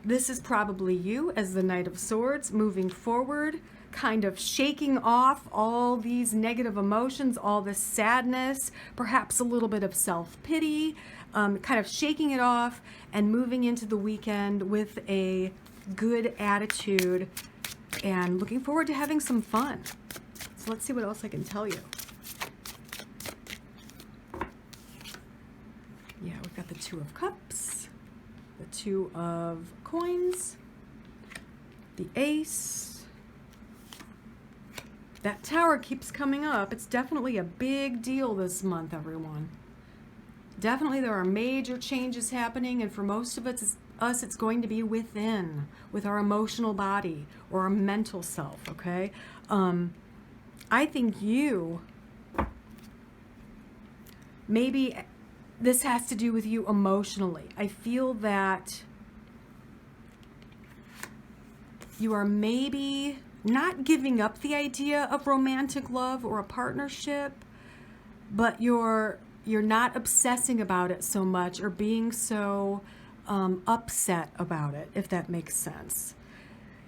This is probably you as the Knight of Swords moving forward, kind of shaking off all these negative emotions, all this sadness, perhaps a little bit of self-pity, kind of shaking it off and moving into the weekend with a good attitude and looking forward to having some fun. So let's see what else I can tell you. Yeah, we've got the Two of Cups, the Two of Coins, the Ace. That Tower keeps coming up. It's definitely a big deal this month, everyone. Definitely there are major changes happening, and for most of us, it's going to be within, with our emotional body or our mental self, okay? I think you, maybe this has to do with you emotionally. I feel that you are maybe not giving up the idea of romantic love or a partnership, but you're not obsessing about it so much or being so upset about it, if that makes sense.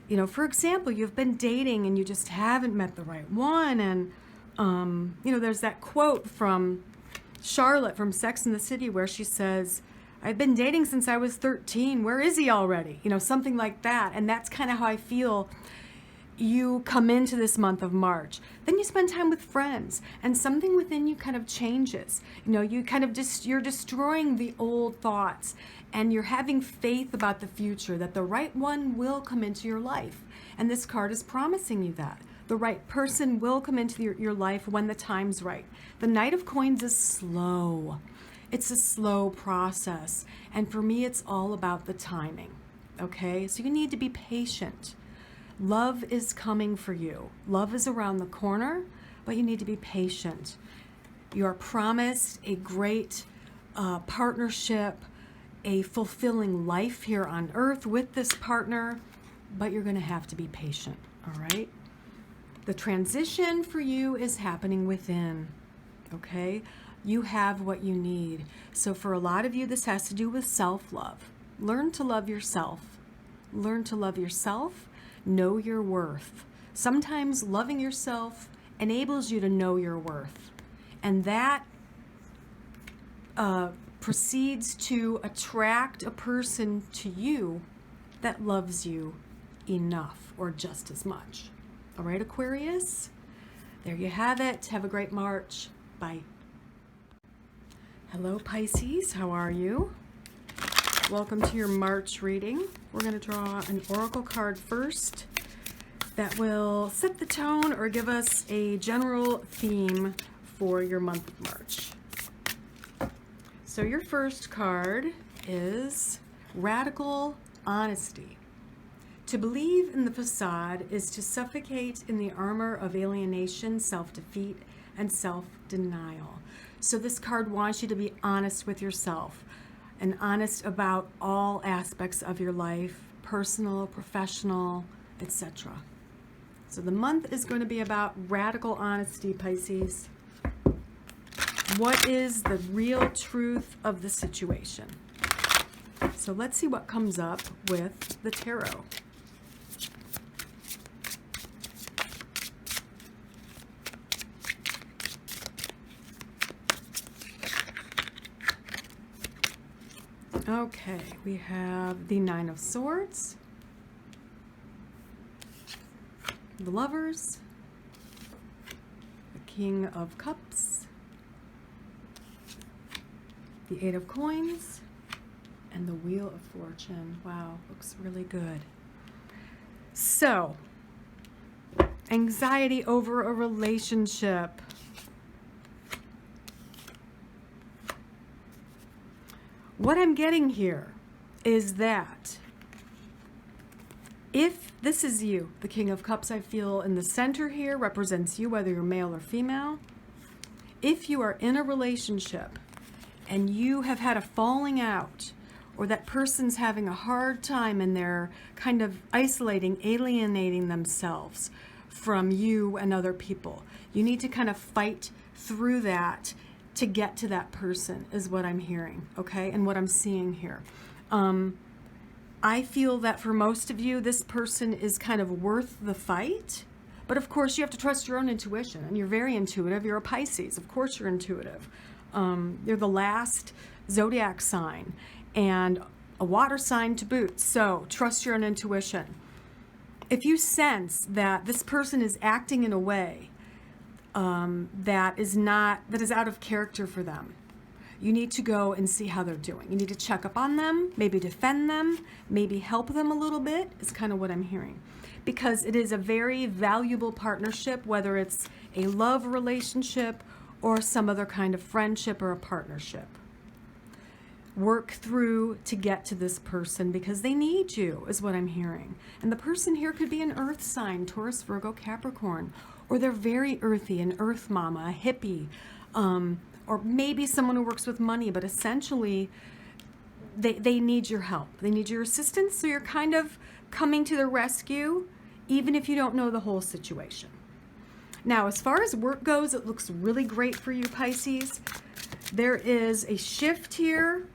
You know, for example, you've been dating and you just haven't met the right one. And, you know, there's that quote from Charlotte from Sex and the City where she says, I've been dating since I was 13. Where is he already? You know, something like that. And that's kind of how I feel you come into this month of March. Then you spend time with friends and something within you kind of changes. You know, you kind of you're destroying the old thoughts and you're having faith about the future that the right one will come into your life. And this card is promising you that. The right person will come into your life when the time's right. The Knight of Coins is slow. It's a slow process. And for me, it's all about the timing. Okay? So you need to be patient. Love is coming for you. Love is around the corner, but you need to be patient. You are promised a great partnership, a fulfilling life here on earth with this partner, but you're going to have to be patient, all right? The transition for you is happening within, okay? You have what you need. So for a lot of you, this has to do with self-love. Learn to love yourself. Learn to love yourself. Know your worth. Sometimes loving yourself enables you to know your worth. And that proceeds to attract a person to you that loves you enough or just as much. All right, Aquarius? There you have it. Have a great March. Bye. Hello, Pisces. How are you? Welcome to your March reading. We're going to draw an oracle card first that will set the tone or give us a general theme for your month of March. So your first card is Radical Honesty. To believe in the facade is to suffocate in the armor of alienation, self-defeat, and self-denial. So this card wants you to be honest with yourself and honest about all aspects of your life, personal, professional, etc. So the month is going to be about radical honesty, Pisces. What is the real truth of the situation? So let's see what comes up with the tarot. Okay, we have the Nine of Swords, the Lovers, the King of Cups, the Eight of Coins, and the Wheel of Fortune. Wow, looks really good. So, anxiety over a relationship. What I'm getting here is that if this is you, the King of Cups, I feel in the center here represents you, whether you're male or female. If you are in a relationship and you have had a falling out, or that person's having a hard time and they're kind of isolating, alienating themselves from you and other people, you need to kind of fight through that to get to that person, is what I'm hearing, okay, and what I'm seeing here. I feel that for most of you, this person is kind of worth the fight, but of course you have to trust your own intuition, and you're very intuitive. You're a Pisces, of course you're intuitive. You're the last zodiac sign, and a water sign to boot, so trust your own intuition. If you sense that this person is acting in a way that is out of character for them, you need to go and see how they're doing. You need to check up on them, maybe defend them, maybe help them a little bit, is kind of what I'm hearing. Because it is a very valuable partnership, whether it's a love relationship or some other kind of friendship or a partnership. Work through to get to this person because they need you, is what I'm hearing. And the person here could be an earth sign, Taurus, Virgo, Capricorn, or they're very earthy, an earth mama, a hippie, or maybe someone who works with money, but essentially they need your help. They need your assistance, so you're kind of coming to the rescue, even if you don't know the whole situation. Now, as far as work goes, it looks really great for you, Pisces. There is a shift here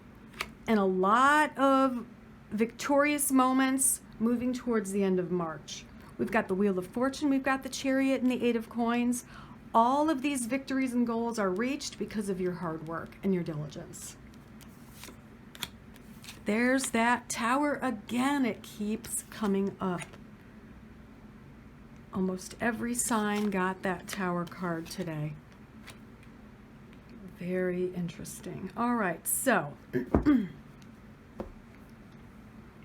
and a lot of victorious moments moving towards the end of March. We've got the Wheel of Fortune, we've got the Chariot and the Eight of Coins. All of these victories and goals are reached because of your hard work and your diligence. There's that Tower again. It keeps coming up. Almost every sign got that Tower card today. Very interesting. All right, so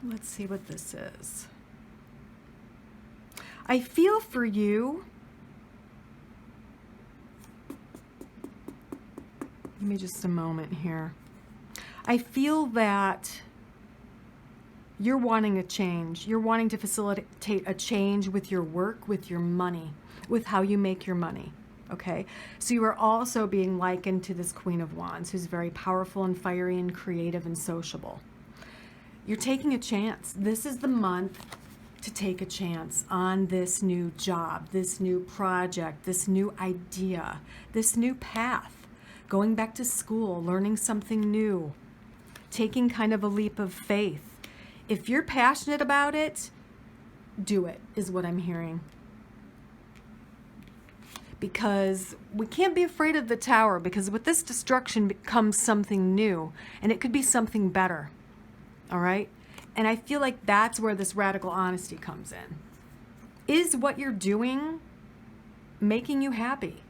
let's see what this is. I feel for you. Give me just a moment here. I feel that you're wanting a change. You're wanting to facilitate a change with your work, with your money, with how you make your money, okay? So you are also being likened to this Queen of Wands, who's very powerful and fiery and creative and sociable. You're taking a chance. This is the month to take a chance on this new job, this new project, this new idea, this new path. Going back to school, learning something new, taking kind of a leap of faith. If you're passionate about it, do it, is what I'm hearing. Because we can't be afraid of the Tower, because with this destruction becomes something new, and it could be something better, all right? And I feel like that's where this radical honesty comes in. Is what you're doing making you happy?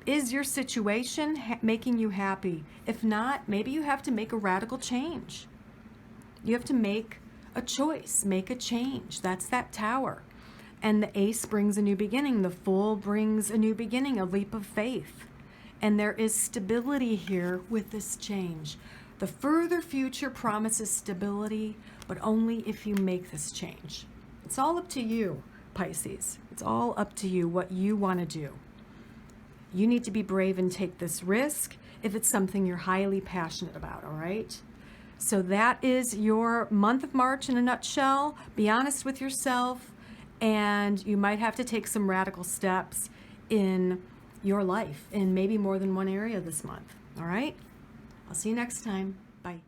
Is your situation making you happy? If not, maybe you have to make a radical change. You have to make a choice, make a change. That's that Tower. And the Ace brings a new beginning. The Fool brings a new beginning, a leap of faith. And there is stability here with this change. The further future promises stability, but only if you make this change. It's all up to you, Pisces. It's all up to you what you want to do. You need to be brave and take this risk if it's something you're highly passionate about, all right? So that is your month of March in a nutshell. Be honest with yourself, and you might have to take some radical steps in your life in maybe more than one area this month, all right? I'll see you next time. Bye.